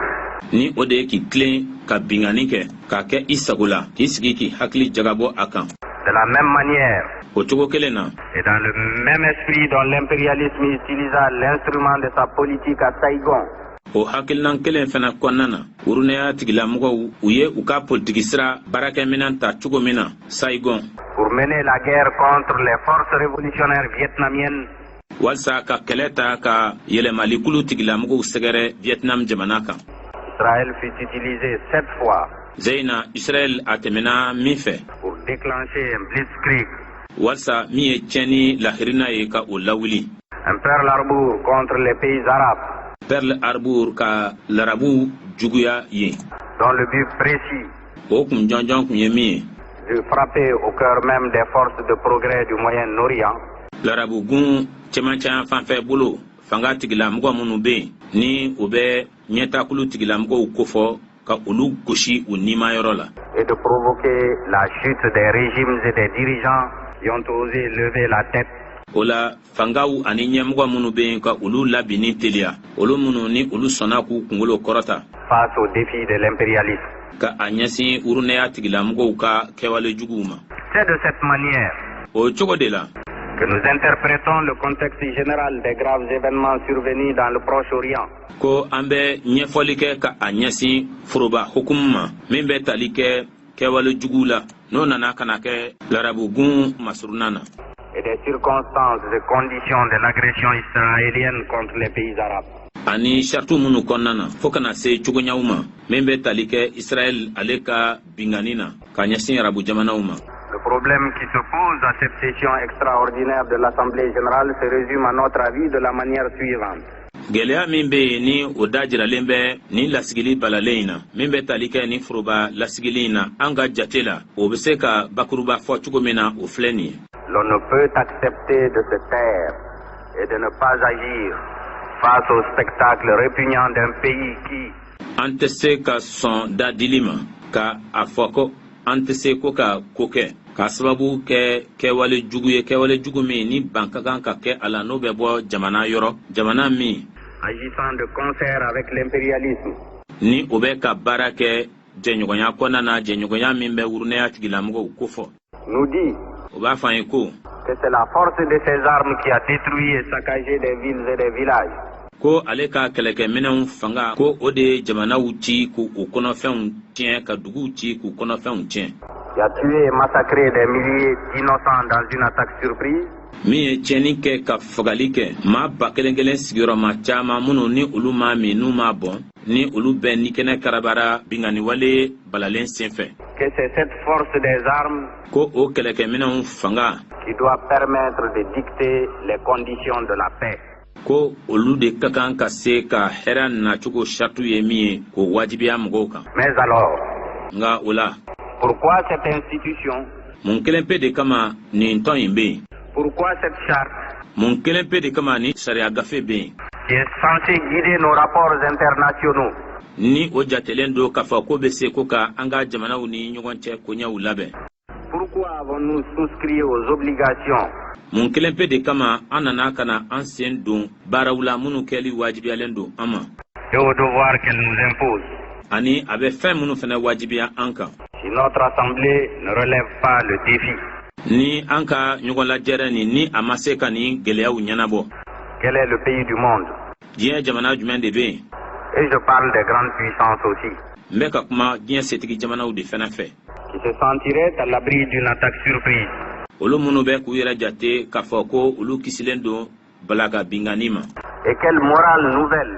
B: Ni o de ye k'i tilen ka bingani kɛ k'a kɛ i sago la k'i sigi k'i hakili jagabɔ a kan.
C: De la même manière,
B: O cogo kelen na
C: et dans le même esprit dont l'impérialisme utilisa l'instrument de sa politique à Saigon,
B: o hakilinan kelen fana kɔnɔna na Urunaya tigilamɔgɔw u ye u ka politiki sira baarakɛminɛn ta cogo min na Saigon
C: pour mener la guerre contre les forces révolutionnaires vietnamiennes,
B: walisa ka kɛlɛ ta ka yɛlɛmalikulu tigilamɔgɔw sɛgɛrɛ Vietnam jamana kan.
C: Israël fut utilisé 7 fois
B: Zeyna Israël a tɛmɛna min fɛ
C: pour déclencher un blitzkrieg,
B: walisa min ye tiɲɛni lahirina ye ka o lawuli.
C: un Pearl Harbor contre les pays arabes,
B: Pearl Harbor ka larabu juguya ye.
C: dont le but précis
B: O kun jɔnjɔn kun ye min ye
C: de frapper au cœur même des forces de progrès du Moyen-Orient,
B: larabu gun cɛmancɛ fanfɛ bolo fanga tigilamɔgɔ minnu bɛ yen ni o bɛ ɲɛtakulu tigilamɔgɔw kofɔ ka olu gosi u nimayɔrɔ la.
C: et de provoquer la chute des régimes et des dirigeants qui ont osé lever la tête
B: O la fangaw ani ɲɛmɔgɔ minnu bɛ yen ka olu labini teliya olu minnu ni olu sɔnna k'u kunkolo kɔrɔta
C: face aux défis de l'impérialisme.
B: ka a ɲɛsin Urunaya tigilamɔgɔw ka kɛwale juguw ma.
C: C'est de cette manière
B: O cogo de la
C: que nous interprétons le contexte général des graves événements survenus dans le Proche-Orient.
B: ko an bɛ ɲɛfɔli kɛ ka a ɲɛsin foroba hukumu ma min bɛ tali kɛ kɛwale juguw la n'o nana ka na kɛ larabugun masurunan na.
C: Et des circonstances et conditions de l'agression israélienne contre les pays arabes.
B: Ani shartu minnu kɔnɔna na fo kana se cogoɲaw ma min bɛ tali kɛ Israël ale ka bingani na ka ɲɛsin arabu jamanaw ma.
C: Le problème qui se pose à cette session extraordinaire de l'Assemblée générale se résume à notre avis de la manière suivante.
B: Gɛlɛya min bɛ yen ni o da jiralen bɛ ni lasigili balalen in na min bɛ tali kɛ ni foroba lasigili in na an ka jate la o bɛ se ka bakuruba fɔ cogo min na o filɛ nin ye.
C: L'on ne peut accepter de se taire et de ne pas agir face au spectacle répugnant d'un pays qui,
B: An tɛ se ka sɔn da dili ma ka a fɔ ko an tɛ se ko ka ko kɛ ka sababu kɛ kɛwale jugu ye kɛwale jugu min ni ban ka kan ka kɛ a la n'o bɛ bɔ jamana yɔrɔ jamana min
C: agissant de concert avec l'impérialisme,
B: ni o bɛ ka baara kɛ jɛɲɔgɔnya kɔnɔna na jɛɲɔgɔnya min bɛ Urunaya tigilamɔgɔw kofɔ.
C: nous dit
B: O b'a fɔ an ye ko
C: que c'est la force de ces armes qui a détruit et saccagé des villes et des villages.
B: ko ale ka kɛlɛkɛminɛnw fanga ko o de ye jamanaw ci k'u kɔnɔfɛnw tiɲɛ ka duguw ci k'u kɔnɔfɛnw tiɲɛ.
C: Qui a tué et massacré des milliers d'innocents dans une attaque surprise,
B: min ye tiɲɛni kɛ ka fagali kɛ maa ba kelen kelen sigiyɔrɔma caman minnu ni olu m'a min n'u m'a bɔn ni olu bɛɛ ni kɛnɛ karabara binganiwale balalen senfɛ.
C: que c'est cette force des armes
B: Ko o kɛlɛkɛminɛnw fanga
C: qui doit permettre de dicter les conditions de la paix.
B: ko olu de ka kan ka se ka hɛrɛ nacogo sartu ye min ye k'o wajibiya mɔgɔw kan.
C: Mais alors,
B: Nka o la
C: pourquoi cette institution?
B: mun kelen pe de kama nin tɔn in bɛ yen.
C: Pourquoi cette charte
B: Mun kelen pe de kama ni sariya gafe bɛ yen.
C: qui est censée guider nos rapports internationaux
B: Ni o jatelen do k'a fɔ ko bɛ se ko ka an ka jamanaw ni ɲɔgɔn cɛ koɲɛw labɛn.
C: Pourquoi avons-nous souscrit aux obligations
B: Mun kelen pe de kama an nana ka na an sen don baaraw la minnu kɛli wajibiyalen don an ma.
D: et aux devoirs qu'elle nous impose.
B: ani a bɛ fɛn minnu fana wajibiya an kan.
D: Si notre assemblée ne relève pas le défi,
B: ni an ka ɲɔgɔn lajɛrɛ ni a ma se ka nin gɛlɛyaw ɲɛnabɔ.
D: quel est le pays du monde?
B: diɲɛ jamana jumɛn de bɛ yen?
D: Et je parle des grandes puissances aussi,
B: n bɛ ka kuma diɲɛ setigi jamanaw de fana fɛ.
D: qui se sentiraient à l'abri d'une attaque surprise.
B: olu minnu bɛ k'u yɛrɛ jate k'a fɔ ko olu kisilen don balaga bingani ma.
D: Et quelle morale nouvelle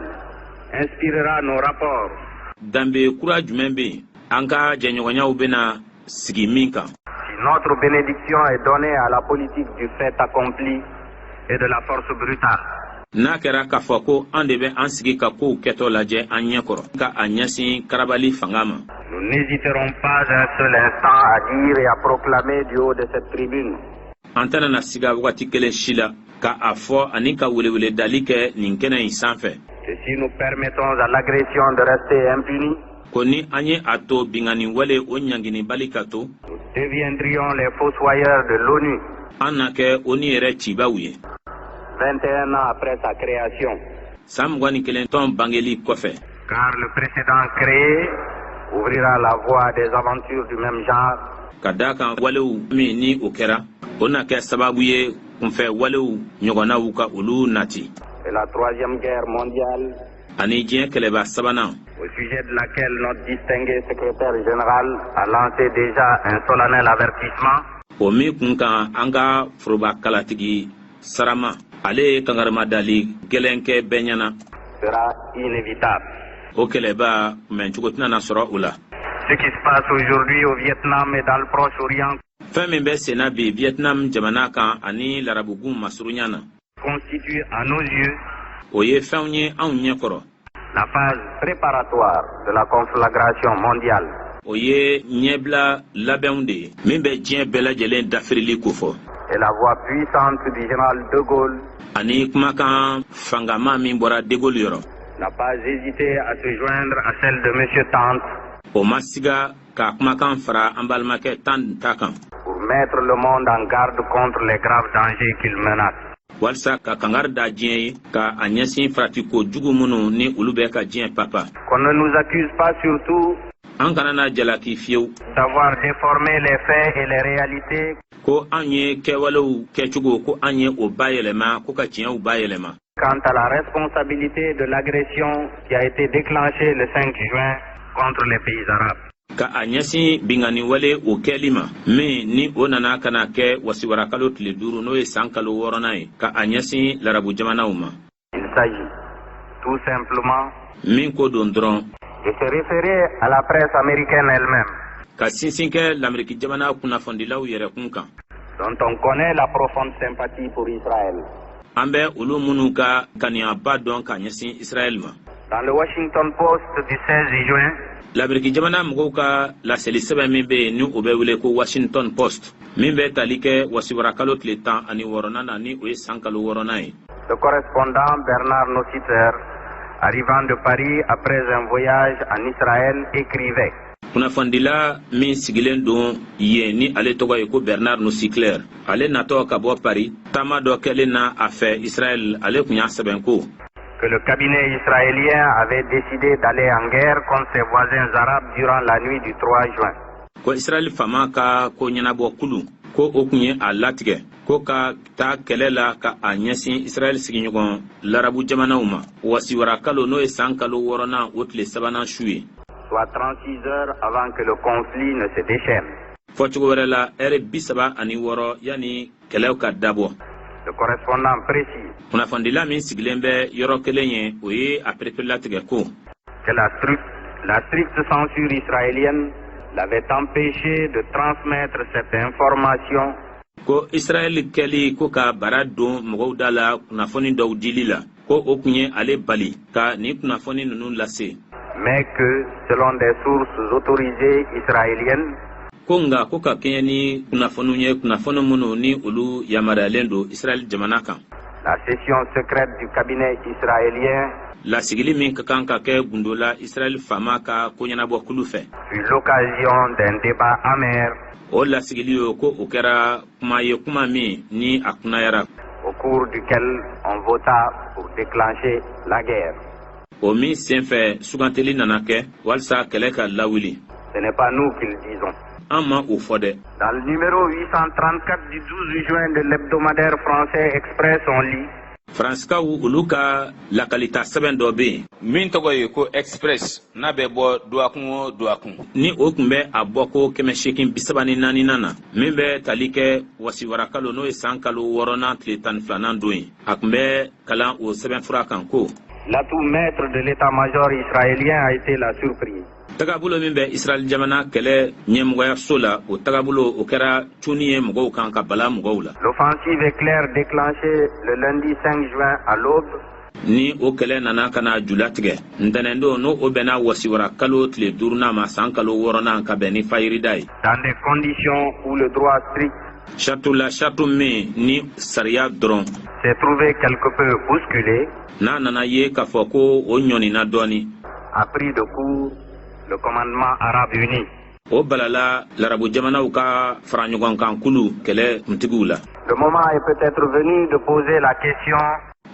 D: inspirera nos rapports?
B: danbe kura jumɛn bɛ yen an ka jɛɲɔgɔnyaw bɛna sigi min kan?
D: Si notre bénédiction est donnée à la politique du fait accompli et de la force brutale,
B: n'a kɛra k'a fɔ ko an de bɛ an sigi ka kow kɛtɔ lajɛ an ɲɛkɔrɔ ka a ɲɛsin karabali fanga ma.
D: nous n'hésiterons pas un seul instant à dire et à proclamer du haut de cette tribune
B: an tɛna na siga wagati kelen si la ka a fɔ ani ka welewele dali kɛ nin kɛnɛ in sanfɛ
D: que si nous permettons à l'agression de rester impunie,
B: ko ni an ye a to bingani wale o ɲanginibali ka to
D: nous deviendrions les fossoyeurs de l'ONU
B: an na kɛ o ni yɛrɛ cibaw ye
D: 21 ans après sa création.
B: san 21 tɔn bangeli kɔfɛ.
D: Car le précédent créé ouvrira la voie à des aventures du même genre.
B: Ka da kan walew min ni o kɛra o na kɛ sababu ye kunfɛ walew ɲɔgɔnnaw ka olu nati.
D: Et la troisième guerre mondiale,
B: ani diɲɛ kɛlɛba sabanan
D: au sujet de laquelle notre distingué secrétaire général a lancé déjà un solennel avertissement,
B: o min kun kan an ka foroba kalatigi sarama ale ye kangarima dali gɛlɛn kɛ bɛɛ ɲɛna
D: sera inévitable.
B: o kɛlɛba kunbɛncogo tɛna na sɔrɔ o la.
D: Ce qui se passe aujourd'hui au Vietnam et dans le Proche-Orient
B: fɛn min bɛ senna bi vietnam jamana kan ani larabugun masurunya na
D: constitue à nos yeux
B: o ye fɛnw ye anw ɲɛkɔrɔ.
D: la phase préparatoire de la conflagration mondiale.
B: o ye ɲɛbila labɛnw de ye min bɛ diɲɛ bɛɛ lajɛlen dafirili kofɔ.
D: Et la voix puissante du général de Gaulle
B: ani kumakan fangama min bɔra de Gaulle yɔrɔ
D: n'a pas hésité à se joindre à celle de M. Tante
B: o ma siga ka kumakan fara an balimakɛ tan ta kan
D: pour mettre le monde en garde contre les graves dangers qu'il menace.
B: walisa ka kangari da diɲɛ ye ka a ɲɛsin faratiko jugu minnu ni olu bɛ ka diɲɛ papa.
D: Qu'on ne nous accuse pas surtout
B: an kana na jalaki fiyewu
D: d'avoir déformé les faits et les réalités
B: ko an ye kɛwalew kɛcogo ko an ye o bayɛlɛma ko ka tiɲɛw bayɛlɛma.
D: quant à la responsabilité de l'agression qui a été déclenchée le 5 juin contre les pays arabes.
B: ka a ɲɛsin bingani wale o kɛli ma min ni o nana kana kɛ wasiwara kalo tile 5 n'o ye san kalo 6nan ye ka a ɲɛsin larabu jamanaw ma.
D: Il s'agit tout simplement
B: min ko don dɔrɔn
D: de se référer à la presse américaine elle-même,
B: ka sinsin kɛ lamɛriki jamana kunnafonidilaw yɛrɛkun kan
D: dont on connaît la profonde sympathie pour Israël.
B: an bɛ olu minnu ka kaniyaba dɔn ka ɲɛsin israɛl ma.
D: Dans le Washington Post du 16 juin,
B: lamɛriki jamana mɔgɔw ka laseli sɛbɛn min bɛ yen ni o bɛ wele ko washington post min bɛ tali kɛ wasiwara kalo tile 16nan na ni o ye san kalo 6nan ye.
D: le correspondant Bernard Nossiter, arrivant de Paris après un voyage en Israël, écrivait:
B: kunnafonidila min sigilen don yen ni ale tɔgɔ ye ko bernard nusikler ale natɔ ka bɔ paris taama dɔ kɛlen na a fɛ israɛl ale tun y'a sɛbɛn ko
D: que le cabinet israélien avait décidé d'aller en guerre contre ses voisins arabes durant la nuit du 3 juin.
B: ko israɛl fama ka ko ɲɛnabɔ kulu ko o tun ye a latigɛ ko ka taa kɛlɛ la ka a ɲɛsin israɛl sigiɲɔgɔn larabu jamanaw ma wasiwara kalo n'o ye san kalo 6nan o tile 3nan su ye.
D: soit 36 heures avant que le conflit ne se déchaîne.
B: fɔcogo wɛrɛ la ɛrɛ 36 yanni kɛlɛw ka dabɔ.
D: Le correspondant précise
B: kunnafonidila min sigilen bɛ yɔrɔ kelen ye o ye a perepere ko
D: que la stricte censure israélienne l'avait empêché de transmettre cette information
B: ko israɛl kɛli ko ka bara don mɔgɔw da la kunnafoni dɔw dili la ko o tun ye ale bali ka ni kunnafoni ninnu lase.
D: mais que, selon des sources autorisées israéliennes,
B: ko nga ko ka kɛɲɛ ni kunnafoniw ye kunnafoni minnu ni olu yamaruyalen don israɛl jamana kan.
D: la session secrète du cabinet israélien
B: lasigili min ka kan ka kɛ gundo la israɛl faama ka koɲɛnabɔ kulu fɛ.
D: fut l'occasion d'un débat amer
B: o lasigili yo ko o kɛra kuma ye kuma min ni a kunnayara.
D: au cours duquel on vota pour déclencher la guerre.
B: o min senfɛ suganteli nana kɛ walisa kɛlɛ ka lawuli.
C: Ce n'est pas nous qui le disons.
B: An ma o fɔ dɛ.
C: Dans le numéro 834 du 12 juin de l'hebdomadaire français Express, on lit:
B: Faranskaw olu ka lakalita sɛbɛn dɔ bɛ yen min tɔgɔ ye ko Express n'a bɛ bɔ duwakun o duwakun. Ni o tun bɛ a bɔ ko 834 na min bɛ tali kɛ wasiwara kalo n'o ye san kalo 6nan tile 12nan don ye. A tun bɛ kalan o sɛbɛnfura kan ko
C: l'atout maître de l'état-major israélien a été la surprise.
B: Tagabolo min bɛ Israël jamana kɛlɛ ɲɛmɔgɔyaso la o tagabolo o kɛra cunni ye mɔgɔw kan ka bala mɔgɔw la.
C: L'offensive éclair déclenchée le lundi 5 juin à l'aube.
B: Ni o kɛlɛ nana ka na jula tigɛ ntɛnɛndon n'o o bɛnna wasiwara kalo tile 5nan ma san kalo 6nan ka bɛn ni fayirida ye.
C: Dans des conditions où le droit strict
B: château la château min ni sariya dɔrɔn
C: s'est trouvé quelque peu bousculé.
B: N'a nana ye k'a fɔ ko o ɲɔnina dɔɔni.
C: A pris de court le commandement arabe uni.
B: O balala larabu jamanaw ka fara ɲɔgɔn kan kulu kɛlɛ kuntigiw la.
C: Le moment est peut-être venu de poser la question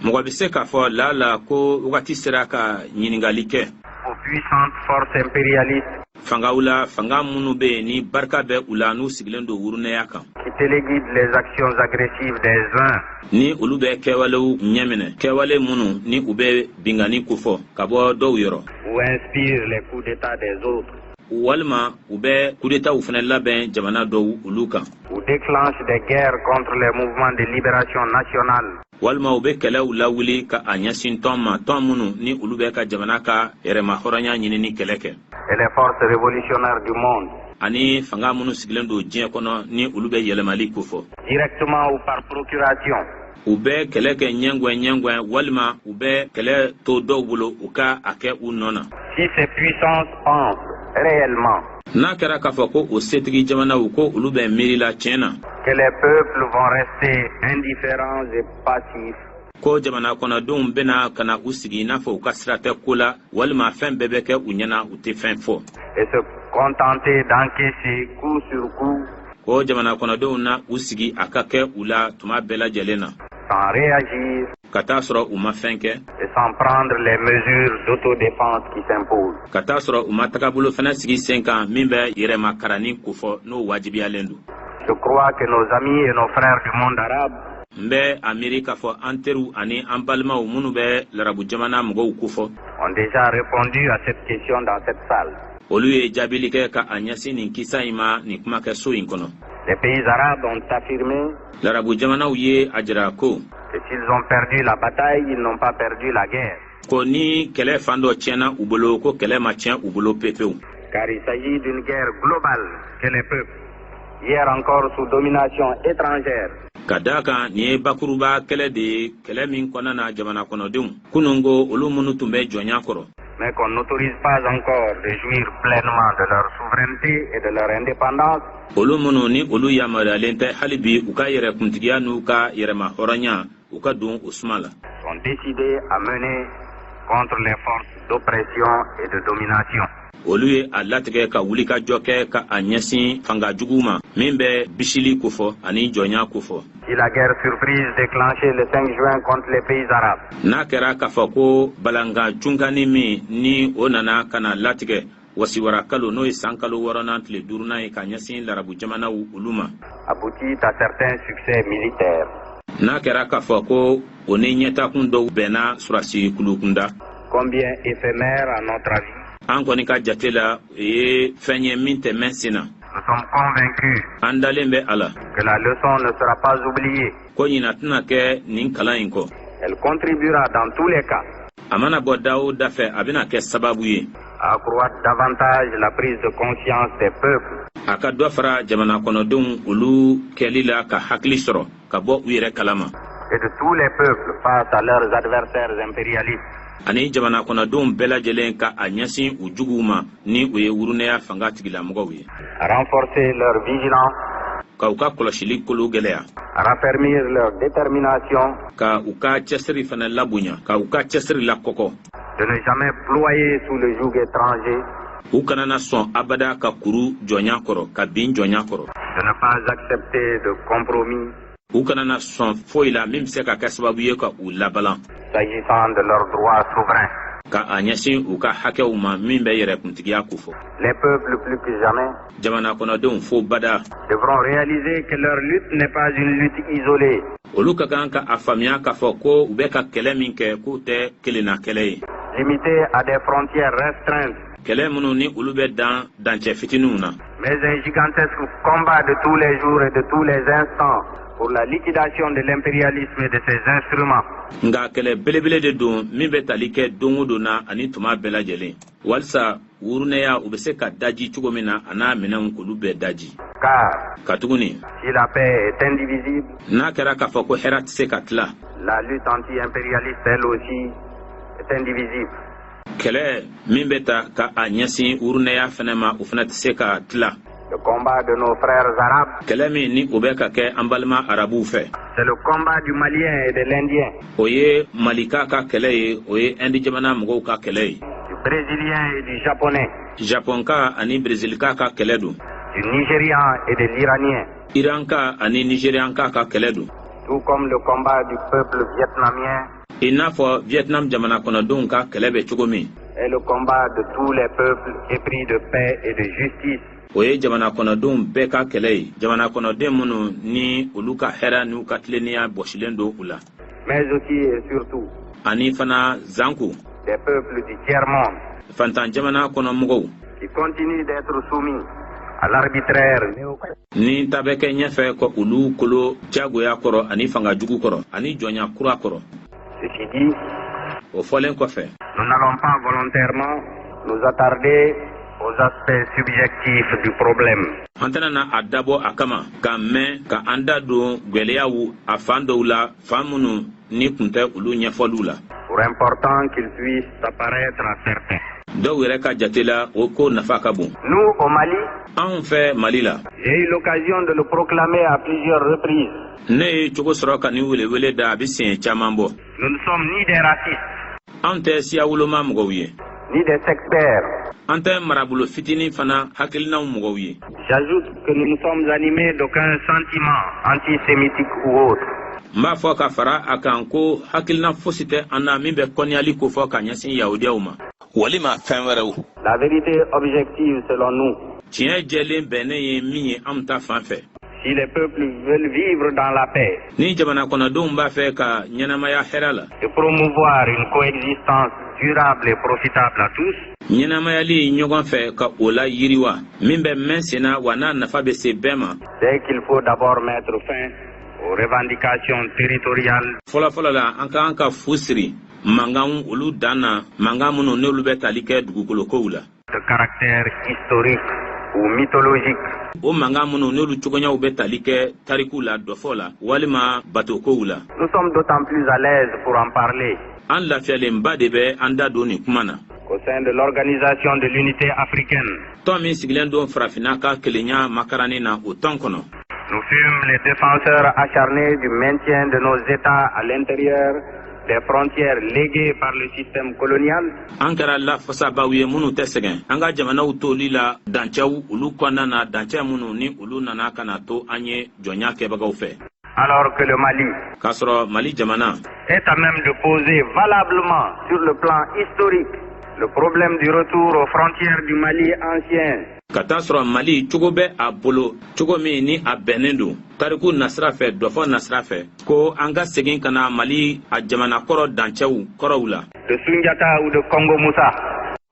B: mɔgɔ bɛ se k'a fɔ la ko wagati sera ka ɲiningali kɛ
C: aux puissantes forces impérialistes
B: fangaw la fanga minnu bɛ yen ni barika bɛ u la n'u sigilen don wurunɛya kan.
C: Qui téléguident les actions agressives des uns.
B: Ni olu bɛ kɛwalew ɲɛminɛ kɛwale minnu ni u bɛ bingani kofɔ ka bɔ dɔw yɔrɔ.
C: Ou inspirent les coups d'état des autres.
B: Walima u bɛ coup d'état fana labɛn jamana dɔw olu kan.
C: Ou déclenchent des guerres contre les mouvements de libération nationale.
B: Walima u bɛ kɛlɛw lawuli ka a ɲɛsin tɔn ma tɔn minnu ni olu bɛ ka jamana ka yɛrɛmahɔrɔnya ɲini ni kɛlɛ kɛ.
C: Et les forces révolutionnaires du monde.
B: Ani fanga minnu sigilen don diɲɛ kɔnɔ ni olu bɛ yɛlɛmali kofɔ.
C: Directement ou par procuration.
B: U bɛ kɛlɛ kɛ ɲɛngwɛn walima u bɛ kɛlɛ to dɔw bolo u ka a kɛ u nɔ na.
C: Si ces puissances pensent réellement
B: n'a kɛra k'a fɔ ko o setigi jamanaw ko olu bɛ miiri la tiɲɛ na
C: que les peuples vont rester indifférents et passifs,
B: ko jamana kɔnɔdenw bɛna ka na u sigi i n'a fɔ u ka sira tɛ ko la walima fɛn bɛɛ bɛ kɛ u ɲɛna u tɛ fɛn fɔ.
C: et se contenter d'encaisser coup sur coup,
B: ko jamana kɔnɔdenw na u sigi a ka kɛ u la tuma bɛɛ lajɛlen na
C: sans réagir
B: ka taa sɔrɔ u ma fɛn kɛ
C: et sans prendre les mesures d'autodéfense qui s'imposent.
B: ka taa sɔrɔ u ma tagabolo fana sigi sen kan min bɛ yɛrɛmakarani kofɔ n'o wajibiyalen don.
C: Je crois que nos amis et nos frères du monde arabe
B: n bɛ a miiri k'a fɔ an teriw ani an balimaw minnu bɛ larabu jamana mɔgɔw kofɔ
C: ont déjà répondu à cette question dans cette salle.
B: olu ye jaabili kɛ ka a ɲɛsin nin kisa in ma nin kumakɛso in kɔnɔ.
C: Les pays arabes ont affirmé
B: larabu jamanaw ye a jira ko
C: que s'ils ont perdu la bataille, ils n'ont pas perdu la guerre.
B: ko ni kɛlɛ fan dɔ tiɲɛna u bolo ko kɛlɛ ma tiɲɛ u bolo pepewu.
C: Car il s'agit d'une guerre globale que les peuples, hier encore sous domination étrangère,
B: ka da kan nin ye bakuruba kɛlɛ de ye kɛlɛ min kɔnɔna na jamana kɔnɔdenw kunungo olu minnu tun bɛ jɔnya kɔrɔ.
C: mais qu'on n'autorise pas encore de jouir pleinement de leur souveraineté et de leur indépendance,
B: olu minnu ni olu yamaruyalen tɛ hali bi u ka yɛrɛkuntigiya n'u ka yɛrɛmahɔrɔnya u ka don o suma la.
C: sont décidés à mener contre les forces d'oppression et de domination.
B: olu ye a latigɛ ka wuli ka jɔ kɛ ka a ɲɛsin fanga jugu ma min bɛ bisili kofɔ ani jɔnya kofɔ.
C: Si la guerre surprise déclenchée le 5 juin contre les pays arabes
B: n'a kɛra k'a fɔ ko balanga junkani min ni o nana ka na latigɛ wasiwara kalo n'o ye san kalo 6nan tile 5nan ye ka ɲɛsin larabu jamanaw olu ma
C: aboutit à certains succès militaires.
B: n'a kɛra k'a fɔ ko o ni ɲɛtakun dɔw bɛnna surasi kulukunda.
C: Combien éphémère à notre avis?
B: an kɔni ka jate la o ye fɛn ye min tɛ mɛn sen na.
C: Nous sommes convaincus
B: an dalen bɛ a la
C: que la leçon ne sera pas oubliée.
B: ko ɲina tɛna kɛ nin kalan in kɔ.
C: Elle contribuera dans tous les cas
B: a mana bɔ da o da fɛ a bɛna kɛ sababu ye
C: à accroître davantage la prise de conscience des peuples
B: a ka dɔ fara jamana kɔnɔdenw olu kɛli la ka hakili sɔrɔ ka bɔ u yɛrɛ kalama
C: et de tous les peuples face à leurs adversaires impérialistes.
B: ani jamana kɔnɔdenw bɛɛ lajɛlen ka a ɲɛsin u juguw ma ni o ye wurunɛya fanga tigilamɔgɔw ye.
C: À renforcer leur vigilance,
B: ka u ka kɔlɔsili kolo gɛlɛya
C: à raffermir leur détermination,
B: ka u ka cɛsiri fana labonya ka u ka cɛsiri lakɔkɔ
C: de ne jamais ployer sous le joug étranger,
B: u kana na sɔn abada ka kuru jɔnya kɔrɔ ka bin jɔnya kɔrɔ
C: de ne pas accepter de compromis
B: u kana na sɔn foyi la min bɛ se ka kɛ sababu ye ka u labalan
C: s'agissant de leurs droits souverains.
B: ka a ɲɛsin u ka hakɛw ma min bɛ yɛrɛkuntigiya ko fɔ.
C: Les peuples plus que jamais
B: jamana kɔnɔdenw fo bada
C: devront réaliser que leur lutte n'est pas une lutte isolée.
B: olu ka kan ka a faamuya k'a fɔ ko u bɛ ka kɛlɛ min kɛ k'u tɛ kelenna kɛlɛ ye.
C: Limitée à des frontières restreintes.
B: kɛlɛ minnu ni olu bɛ dancɛ fitininw na.
C: Mais un gigantesque combat de tous les jours et de tous les instants pour la liquidation de l'impérialisme et de ses instruments.
B: Nga kɛlɛ belebele de don min bɛ tali kɛ don o don na ani tuma bɛɛ lajɛlen. walisa wurunɛya u bɛ se ka daji cogo min na a n'a minɛnw k'olu bɛɛ daji.
C: Car
B: ka tuguni
C: si la paix est indivisible,
B: n'a kɛra k'a fɔ ko hɛrɛ tɛ se ka tila.
C: la lutte anti-impérialiste elle aussi est indivisible.
B: kɛlɛ min bɛ ta ka a ɲɛsin wurunɛya fɛnɛ ma o fɛnɛ tɛ se ka tila.
C: Le combat de nos frères arabes,
B: kɛlɛ min ni o bɛ ka kɛ an balima arabuw fɛ.
C: c'est le combat du Malien et de l'Indien,
B: o ye malika ka kɛlɛ ye o ye indi jamana mɔgɔw ka kɛlɛ ye.
C: du Brésilien et du Japonais,
B: japonka ani brésilika ka kɛlɛ don.
C: du Nigérian et de l'Iranien,
B: iranka ani nigérianka ka kɛlɛ don.
C: tout comme le combat du peuple vietnamien
B: i n'a fɔ vietnam jamana kɔnɔdenw ka kɛlɛ bɛ cogo min.
C: et le combat de tous les peuples épris de paix et de justice.
B: o ye jamana kɔnɔdenw bɛɛ ka kɛlɛ ye jamana kɔnɔden minnu ni olu ka hɛrɛ n'u ka tilennenya bɔsilen don u la.
C: Mais aussi et surtout
B: ani fana zanku
C: des peuples du tiers-monde
B: fantan jamana kɔnɔmɔgɔw
C: qui continuent d'être soumis à l'arbitraire
B: ni ta bɛ kɛ ɲɛfɛ ka olu kolo jagoya kɔrɔ ani fanga jugu kɔrɔ ani jɔnya kura kɔrɔ.
C: Ceci dit,
B: o fɔlen kɔfɛ
C: nous n'allons pas volontairement nous attarder aux aspects subjectifs du problème.
B: an tɛna na a dabɔ a kama ka mɛn ka an da don gwɛlɛyaw a fan dɔw la fan minnu ni kun tɛ olu ɲɛfɔliw la.
C: Pour important qu'il puisse apparaître à certains.
B: dɔw yɛrɛ ka jate la o ko nafa ka bon.
C: Nous, au Mali,
B: anw fɛ mali la.
C: j'ai eu l'occasion de le proclamer à plusieurs reprises.
B: ne ye cogo sɔrɔ ka ni welewele da a bɛ siɲɛ caman bɔ.
C: Nous ne sommes ni des racistes,
B: anw tɛ siya woloma mɔgɔw ye.
C: ni des sectaires.
B: an tɛ marabolo fitinin fana hakilinaw mɔgɔw ye.
C: J'ajoute que nous ne sommes animés d'aucun sentiment antisémitique ou autre.
B: n b'a fɔ ka fara a kan ko hakilina fosi tɛ an na min bɛ kɔniyali ko fɔ ka ɲɛsin yahudiyaw ma. walima fɛn wɛrɛw.
C: La vérité objective selon nous.
B: tiɲɛ jɛlen bɛnnen ye min ye anw ta fan fɛ.
C: Si les peuples veulent vivre dans la paix,
B: ni jamana kɔnɔdenw b'a fɛ ka ɲɛnamaya hɛrɛ la.
C: et promouvoir une coexistence durable et profitable à tous,
B: ɲɛnamayali ɲɔgɔn fɛ ka o la yiriwa min bɛ mɛn senna wa n'a nafa bɛ se bɛɛ ma.
C: c'est qu'il faut d'abord mettre fin aux revendications territoriales
B: fɔlɔfɔlɔ la an ka ka fu siri mankanw olu dan na mankan minnu n'olu bɛ tali kɛ dugukolokow la.
C: de caractère historique ou mythologique.
B: o mankan minnu n'olu cogoyaw bɛ tali kɛ tariku la dɔfɔ la walima batokow la.
C: Nous sommes d'autant plus à l'aise pour en parler
B: an lafiyalenba de bɛ an da don nin kuma na.
C: qu'au sein de l'Organisation de l'Unité africaine,
B: tɔn min sigilen don farafinna ka kelenya makarani na o tɔn kɔnɔ.
C: nous fûmes les défenseurs acharnés du maintien de nos États à l'intérieur des frontières léguées par le système colonial.
B: an kɛra lafasabaw ye minnu tɛ sɛgɛn an ka jamanaw toli la dancɛw olu kɔnɔna na dancɛ minnu ni olu nana ka na to an ye jɔnya kɛbagaw fɛ.
C: Alors que le Mali
B: k'a sɔrɔ mali jamana
C: est à même de poser valablement sur le plan historique le problème du retour aux frontières du Mali ancien.
B: ka taa sɔrɔ mali cogo bɛ a bolo cogo min ni a bɛnnen don tariku nasira fɛ dɔfɔ nasira fɛ ko an ka segin ka na mali a jamana kɔrɔ dancɛw kɔrɔw la.
C: De Sundiata ou de Congo Moussa.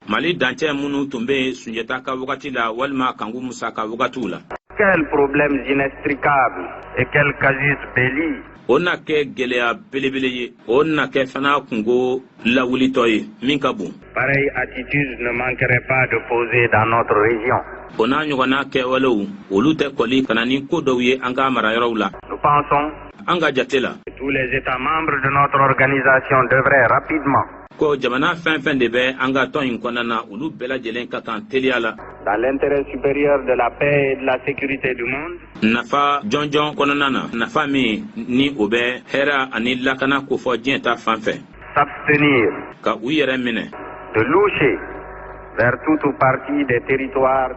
B: mali dancɛ minnu tun bɛ sunjata ka wagati la walima kangu musa ka wagatiw la.
C: Quels problèmes inextricables et quel casus belli.
B: o na kɛ gɛlɛya belebele ye o na kɛ fana kungo lawulitɔ ye min ka bon.
C: Pareille attitude ne manquerait pas de poser dans notre région.
B: o n'a ɲɔgɔnna kɛwalew olu tɛ kɔli ka na ni ko dɔw ye an ka marayɔrɔw la.
C: Nous pensons
B: an ka jate la.
C: que tous les États membres de notre organisation devraient rapidement,
B: ko jamana fɛn fɛn de bɛ an ka tɔn in kɔnɔna na olu bɛɛ lajɛlen ka kan teliya la.
C: dans l'intérêt supérieur de la paix et de la sécurité du monde,
B: nafa jɔnjɔn kɔnɔna na nafa min ni o bɛ hɛrɛ ani lakana kofɔ diɲɛ ta fan fɛ.
C: s'abstenir
B: ka u yɛrɛ minɛ.
C: de loucher vers toute ou partie des territoires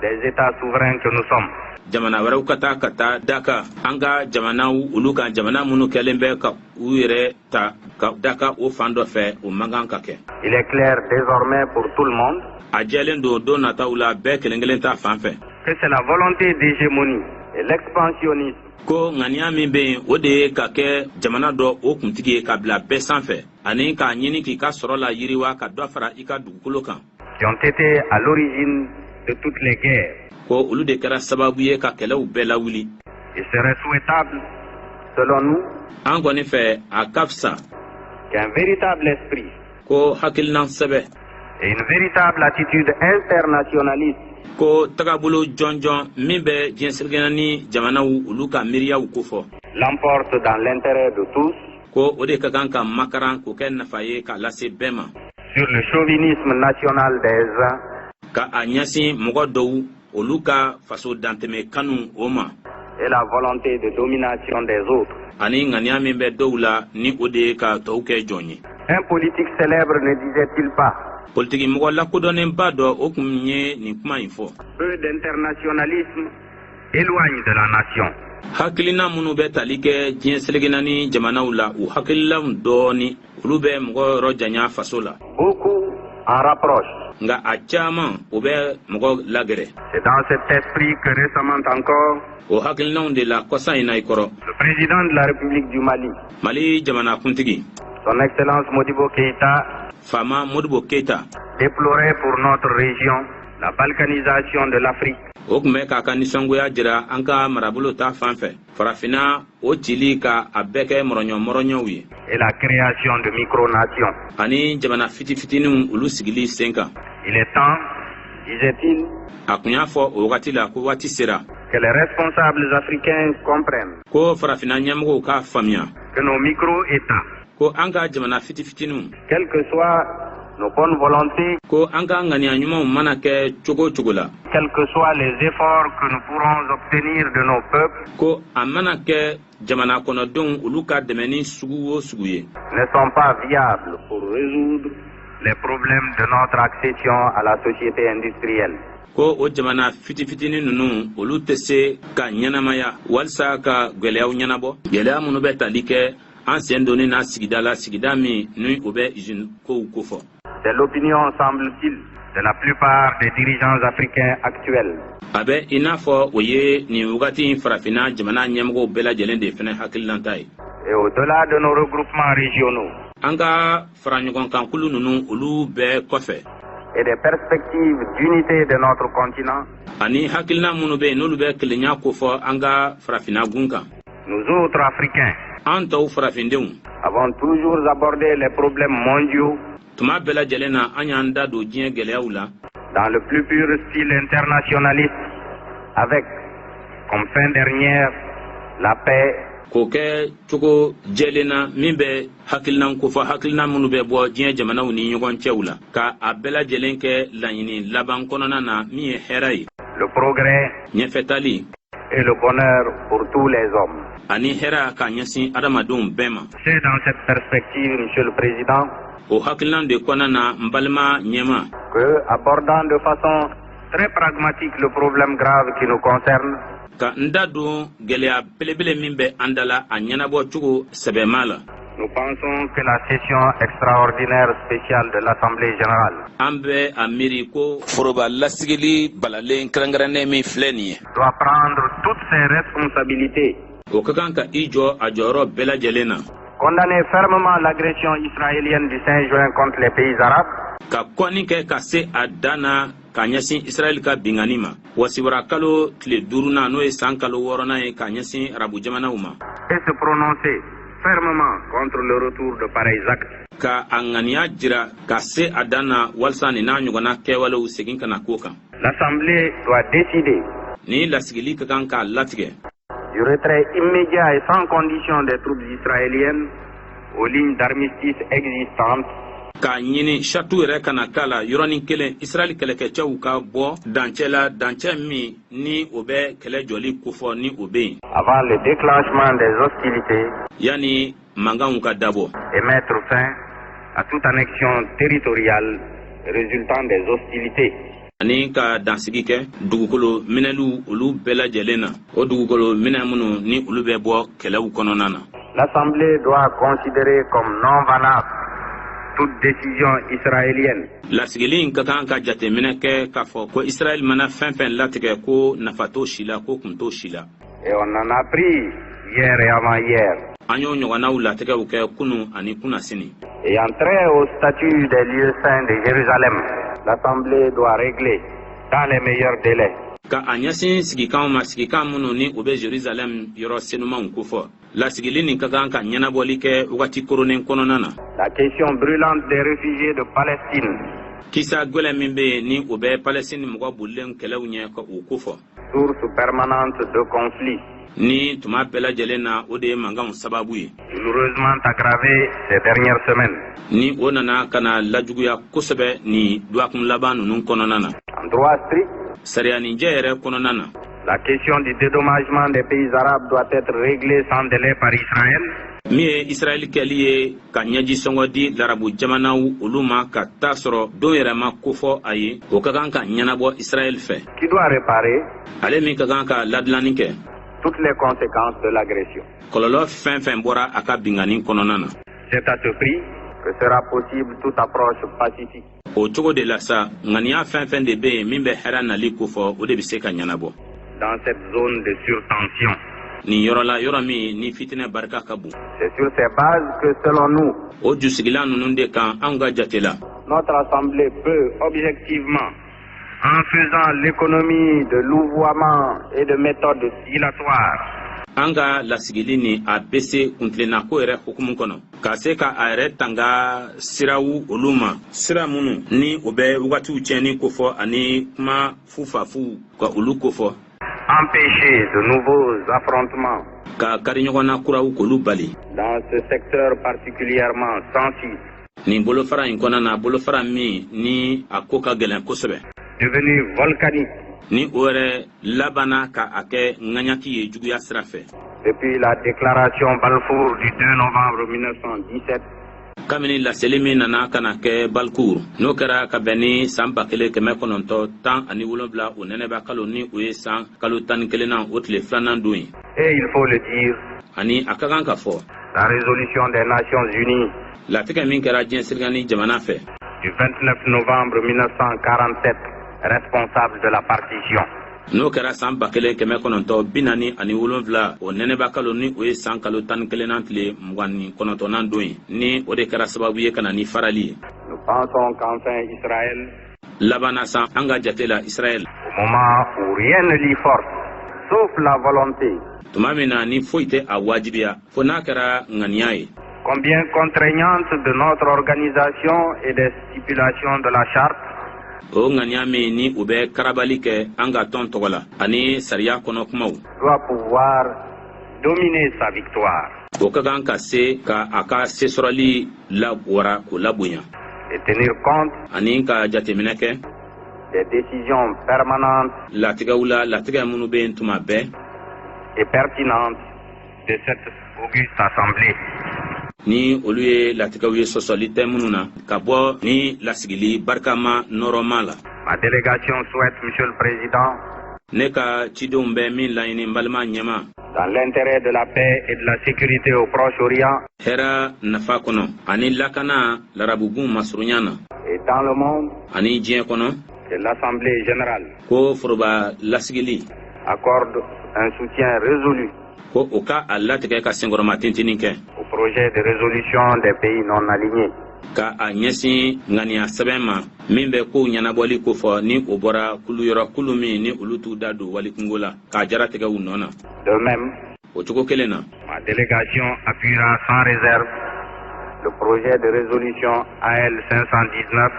C: des États souverains que nous sommes.
B: jamana wɛrɛw ka taa daka an ka jamanaw olu kan jamana minnu kɛlen bɛ ka u yɛrɛ ta ka daka o fan dɔ fɛ o man kan ka kɛ.
C: Il est clair désormais pour tout le monde
B: a jɛlen don nataw la bɛɛ kelen kelen ta fan fɛ
C: que c'est la volonté d'hégémonie et l'expansionnisme
B: ko ŋaniya min bɛ yen o de ye ka kɛ jamana dɔ o kuntigi ye ka bila bɛɛ sanfɛ ani k'a ɲini k'i ka sɔrɔ la yiriwa ka dɔ fara i ka dugukolo kan.
C: qui ont été à l'origine de toutes les guerres.
B: ko olu de kɛra sababu ye ka kɛlɛw bɛɛ lawuli.
C: Il serait souhaitable, selon nous,
B: an kɔni fɛ a ka fisa
C: qu'un véritable esprit
B: ko hakilinan sɛbɛ
C: et une véritable attitude internationaliste
B: ko tagabolo jɔnjɔn min bɛ diɲɛsirigɛnna ni jamanaw olu ka miiriyaw kofɔ
C: l'emporte dans l'intérêt de tous
B: ko o de ka kan ka makaran k'o kɛ nafa ye k'a lase bɛɛ ma.
C: sur le chauvinisme national des uns
B: ka a ɲɛsin mɔgɔ dɔw olu ka faso dantɛmɛ kanu o ma
C: et la volonté de domination des autres.
B: ani ŋaniya min bɛ dɔw la ni o de ye ka tɔw kɛ jɔn ye.
C: Un politique célèbre ne disait-il pas:
B: politiki mɔgɔ lakodɔnnenba dɔ o kun ye nin kuma in fɔ.
C: peu d'internationalisme éloigne de la nation.
B: hakilina minnu bɛ tali kɛ diɲɛsirigɛnna ni jamanaw la u hakililaw dɔɔni olu bɛ mɔgɔ yɔrɔ janya faso la.
C: Beaucoup en rapprochent.
B: nga a caman o bɛ mɔgɔ lagɛrɛ.
C: C'est dans cet esprit que récemment encore,
B: o hakilinaw de la kɔsa in na i kɔrɔ.
C: le président de la République du Mali,
B: mali jamanakuntigi
C: son Excellence Modibo Keïta,
B: faama modibo keyita
C: déplorait pour notre région la balkanisation de l'Afrique.
B: o tun bɛ k'a ka nisɔngoya jira an ka marabolo ta fan fɛ farafina o cili ka a bɛɛ kɛ mɔrɔɲɔw ye
C: Et la création de micronations.
B: ani jamana fitininw olu sigili sen kan.
C: Il est temps, disait-il,
B: a kun y'a fɔ o wagati la ko waati sera
C: que les responsables africains comprennent
B: ko farafina ɲɛmɔgɔw k'a faamuya
C: que nos micro-États,
B: ko an ka jamana fitininw
C: quelles que soient nos bonnes volontés,
B: ko an ka ŋaniya ɲumanw mana kɛ cogo o cogo la
C: quels que soient les efforts que nous pourrons obtenir de nos peuples,
B: ko a mana kɛ jamana kɔnɔdenw olu ka dɛmɛ ni sugu o sugu ye
C: ne sont pas viables pour résoudre les problèmes de notre accession à la société industrielle.
B: ko o jamana fitinin ninnu olu tɛ se ka ɲɛnamaya walisa ka gwɛlɛyaw ɲɛnabɔ gwɛlɛya minnu bɛ tali kɛ an sen donni na sigida la sigida min ni o bɛ usine kow kofɔ.
C: C'est l'opinion, semble-t-il, de la plupart des dirigeants africains actuels.
B: a bɛ i n'a fɔ o ye nin wagati in farafina jamana ɲɛmɔgɔw bɛɛ lajɛlen de fɛnɛ hakililanta ye.
C: Et au-delà de nos regroupements régionaux
B: an ka faraɲɔgɔnkankulu ninnu olu bɛɛ kɔfɛ
C: et des perspectives d'unité de notre continent,
B: ani hakilina minnu bɛ yen n'olu bɛ kelenya kofɔ an ka farafina gun kan.
C: nous autres Africains
B: an tɔw farafindenw
C: avons toujours abordé les problèmes mondiaux
B: tuma bɛɛ lajɛlen na an y'an da don diɲɛ gwɛlɛyaw la
C: dans le plus pur style internationaliste, avec comme fin dernière la paix
B: k'o kɛ cogo jɛlen na min bɛ hakilina kofɔ hakilina minnu bɛ bɔ diɲɛ jamanaw ni ɲɔgɔn cɛw la ka a bɛɛ lajɛlen kɛ laɲini laban kɔnɔna na min ye hɛrɛ ye,
C: le progrès
B: ɲɛfɛtali
C: et le bonheur pour tous les hommes.
B: ani hɛrɛ ka ɲɛsin adamadenw bɛɛ ma.
C: C'est dans cette perspective, Monsieur le Président,
B: o hakilina de kɔnɔna na n balima ɲɛma
C: que, abordant de façon très pragmatique le problème grave qui nous concerne,
B: ka n da don gwɛlɛya belebele min bɛ an da la a ɲɛnabɔ cogo sɛbɛma la.
C: nous pensons que la session extraordinaire spéciale de l'Assemblée générale
B: an bɛ a miiri ko foroba lasigili balalen kɛrɛnkɛrɛnnen min filɛ nin ye
C: doit prendre toutes ses responsabilités,
B: o ka kan ka i jɔ a jɔyɔrɔ bɛɛ lajɛlen na
C: condamner fermement l'agression israélienne du 5 juin contre les pays arabes,
B: ka kɔni kɛ ka se a dan na k'a ɲɛsin israɛl ka bingani ma wasibara kalo tile 5nan n'o ye san kalo 6nan ye k'a ɲɛsin arabu jamanaw ma
C: et se prononcer fermement contre le retour de pareils actes.
B: ka a ŋaniya jira ka se a dan na walisa nin n'a ɲɔgɔnna kɛwalew segin ka na koo kan.
C: L'Assemblée doit décider
B: ni lasigili ka kan k'a latigɛ
C: du retrait immédiat et sans condition des troupes israéliennes aux lignes d'armistice existantes,
B: k'a ɲini satu yɛrɛ kana k'a la yɔrɔnin kelen israɛl kɛlɛkɛcɛw ka bɔ dancɛ la dancɛ min ni o bɛ kɛlɛ jɔli kofɔ ni o bɛ yen
C: avant le déclenchement des hostilités,
B: yanni mankanw ka dabɔ
C: et mettre fin à toute annexion territoriale résultant des hostilités.
B: ani ka dansigi kɛ dugukolo minɛlu olu bɛɛ lajɛlen na o dugukolo minɛ minnu ni olu bɛ bɔ kɛlɛw kɔnɔna na.
C: L'Assemblée doit considérer comme non valable toute décision israélienne.
B: Lasigili in ka kan ka jateminɛ kɛ k'a fɔ ko Israël mana fɛn fɛn latigɛ ko nafa t'o si la ko kun t'o si la.
C: Et on en a pris hier et avant-hier.
B: An y'o ɲɔgɔnnaw latigɛw kɛ kunu ani kunasini.
C: Et en trait au statut des lieux saints de Jérusalem, l'Assemblée doit régler dans les meilleurs délais.
B: Ka a ɲɛsin sigikanw ma sigikan minnu ni o bɛ Jérusalem yɔrɔ senumanw kofɔ. Lasigili nin ka kan ka ɲɛnabɔli kɛ wagati koronen kɔnɔna na.
C: La question brûlante des réfugiés de Palestine.
B: Kisa gwɛlɛ min bɛ yen ni o bɛ Palestine mɔgɔ bolilen kɛlɛw ɲɛ ka o kofɔ.
C: Source permanente de conflit.
B: Ni tuma bɛɛ lajɛlen na o de ye mankanw sababu ye.
C: Douloureusement aggravé ces dernières semaines.
B: Ni o nana ka na lajuguya kosɛbɛ ni duwakun laban ninnu kɔnɔna na.
C: En droit strict.
B: Sariyaninjɛ yɛrɛ kɔnɔna na.
C: La question du dédommagement des pays arabes doit être réglée sans délai par Israël.
B: Min ye Israël kɛli ye ka ɲɛji sɔngɔ di larabu jamanaw olu ma ka taa sɔrɔ don yɛrɛ ma kofɔ a ye o ka kan ka ɲɛnabɔ Israël fɛ.
C: Qui doit réparer.
B: Ale min ka kan ka ladilanni kɛ.
C: Toutes les conséquences de l'agression.
B: Kɔlɔlɔ fɛn fɛn bɔra a ka bingani kɔnɔna na.
C: C'est à ce prix que sera possible toute approche pacifique.
B: O cogo de la sa ŋaniya fɛn fɛn de bɛ yen min bɛ hɛrɛ nali kofɔ o de bɛ se ka ɲɛnabɔ.
C: Dans cette zone de surtension.
B: Nin yɔrɔ la yɔrɔ min ni fitinɛ barika ka bon.
C: C'est sur ces bases que selon nous.
B: O jusigilan ninnu de kan anw ka jate la.
C: Notre assemblée peut objectivement, en faisant l'économie de louvoiement et de méthodes dilatoires.
B: An ka lasigili ni a bɛ se kuntilenna ko yɛrɛ hukumu kɔnɔ ka se ka a yɛrɛ tanga siraw olu ma sira minnu ni o bɛ wagatiw tiɲɛni kofɔ ani kuma fufafu ka olu kofɔ.
C: Empêcher de nouveaux affrontements.
B: Ka kari ɲɔgɔnna kuraw k'olu bali.
C: Dans ce secteur particulièrement sensible.
B: Nin bolofara in kɔnɔna na bolofara min ni a ko ka gɛlɛn kosɛbɛ.
C: Devenu volcanique.
B: Ni o yɛrɛ labanna ka a kɛ ŋaɲaki ye juguya sira fɛ.
C: Depuis la déclaration Balfour du 2 novembre 1917.
B: Kabini laseli min nana ka na kɛ Balfour n'o kɛra ka bɛn ni san 1917 o nɛnɛba kalo ni o ye san kalo 11 o tile filanan don ye.
C: Et il faut le dire.
B: Ani a ka kan ka fɔ.
C: La résolution des Nations Unies.
B: Latigɛ min kɛra diɲɛ sirigani jamana fɛ.
C: Du 29 novembre 1947. Responsable de la partition.
B: N'o kɛra san 1947 o nɛnɛba kalo ni o ye san kalo 11 tile 29 don ye ni o de kɛra sababu ye ka na ni farali ye.
C: Nous pensons qu'enfin Israël.
B: Labana san an ka jate la Israël.
C: Au moment où rien ne l'y force, sauf la volonté.
B: Tuma min na ni foyi tɛ a wajibiya fo n'a kɛra ŋaniya ye.
C: Combien contraignante de notre organisation et des stipulations de la charte.
B: O ŋaniya min ni o bɛ karabali kɛ an ka tɔn tɔgɔ la ani sariya kɔnɔ kumaw.
C: Doit pouvoir dominer sa victoire.
B: O ka kan ka se ka a ka sesɔrɔli labɔra k'o labonya.
C: Et tenir compte.
B: Ani ka jateminɛ kɛ.
C: Des décisions permanentes.
B: Latigɛw la latigɛ minnu bɛ yen tuma bɛɛ.
C: Et pertinentes de cette auguste assemblée.
B: Ni olu ye latigɛw ye sɔsɔli tɛ minnu na ka bɔ ni lasigili barikama nɔrɔma la.
C: Ma délégation souhaite, Monsieur le Président.
B: Ne ka cidenw bɛ min laɲini n balima ɲɛma.
C: Dans l'intérêt de la paix et de la sécurité au Proche-Orient.
B: Hɛrɛ nafa kɔnɔ ani lakana larabugun masurunya na.
C: Et dans le monde.
B: Ani diɲɛ kɔnɔ.
C: Que l'Assemblée générale.
B: Ko foroba lasigili.
C: Accorde un soutien résolu.
B: Ko o ka a latigɛ ka senkɔrɔma tintinin kɛ.
C: Au projet de résolution des pays non alignés.
B: Ka a ɲɛsin ŋaniya sɛbɛn ma min bɛ kow ɲɛnabɔli kofɔ ni o bɔra kulu yɔrɔ kulu min ni olu t'u da don walikungo la k'a jaratigɛ u nɔ na.
C: De même.
B: O cogo kelen na.
C: Ma délégation appuiera sans réserve le projet de résolution AL 519.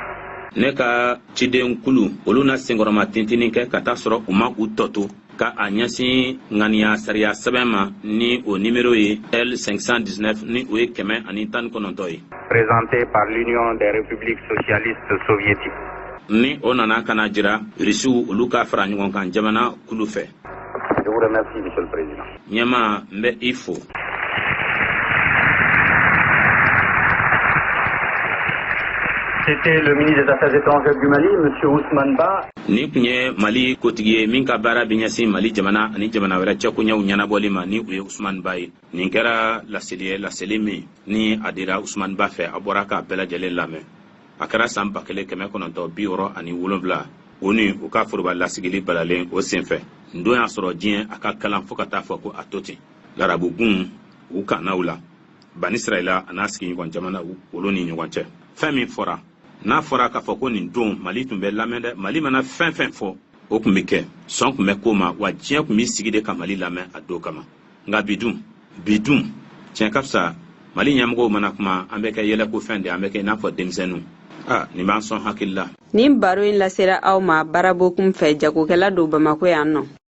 B: Ne ka ciden kulu olu na senkɔrɔma tintinin kɛ ka taa sɔrɔ u ma u tɔto ka a ɲɛsin ŋaniya sariya sɛbɛn ma ni o nimero ye L519 ni o ye 119 ye.
C: Présenté par l'Union des républiques socialistes soviétiques.
B: Ni o nana kana jira Rusiw olu ka fara ɲɔgɔn kan jamana kulu fɛ.
C: Je vous remercie, Monsieur le Président.
B: Ɲɛma n bɛ i fo.
E: C'était le ministre des Affaires étrangères du Mali, M. Ousmane Ba.
B: ni kun ye Mali kotigi ye min ka baara bɛ ɲɛsin Mali jamana ani jamana wɛrɛ cɛkoɲɛw ɲɛnabɔli ma ni u ye Usmane Ba ye. Nin kɛra laseli min ni a dira Usmane Ba fɛ a bɔra k'a bɛɛ lajɛlen lamɛn. A kɛra san 1967 o ni u ka foroba lasigili balalen o senfɛ. Ndo y'a sɔrɔ diɲɛ a ka kalan fo ka taa fɔ ko a to ten. Larabugun u kannaw la Bani Israila a n'a sigiɲɔgɔn jamana olu ni ɲɔgɔn cɛ. Fɛn min fɔra n'a fɔra k'a fɔ ko nin don Mali tun bɛ lamɛn dɛ, Mali mana fɛn fɛn fɔ o tun bɛ kɛ, sɔn tun bɛ ko ma wa diɲɛ tun bɛ sigi de ka Mali lamɛn a don kama. Nka bi dun tiɲɛ ka fisa Mali ɲɛmɔgɔw mana kuma an bɛ kɛ yɛlɛko fɛn de, an bɛ kɛ i n'a fɔ denmisɛnninw. Nin b'an sɔn hakili la.
E: Nin baro in lasera aw ma Barabokum fɛ jagokɛla don Bamako yan nɔ.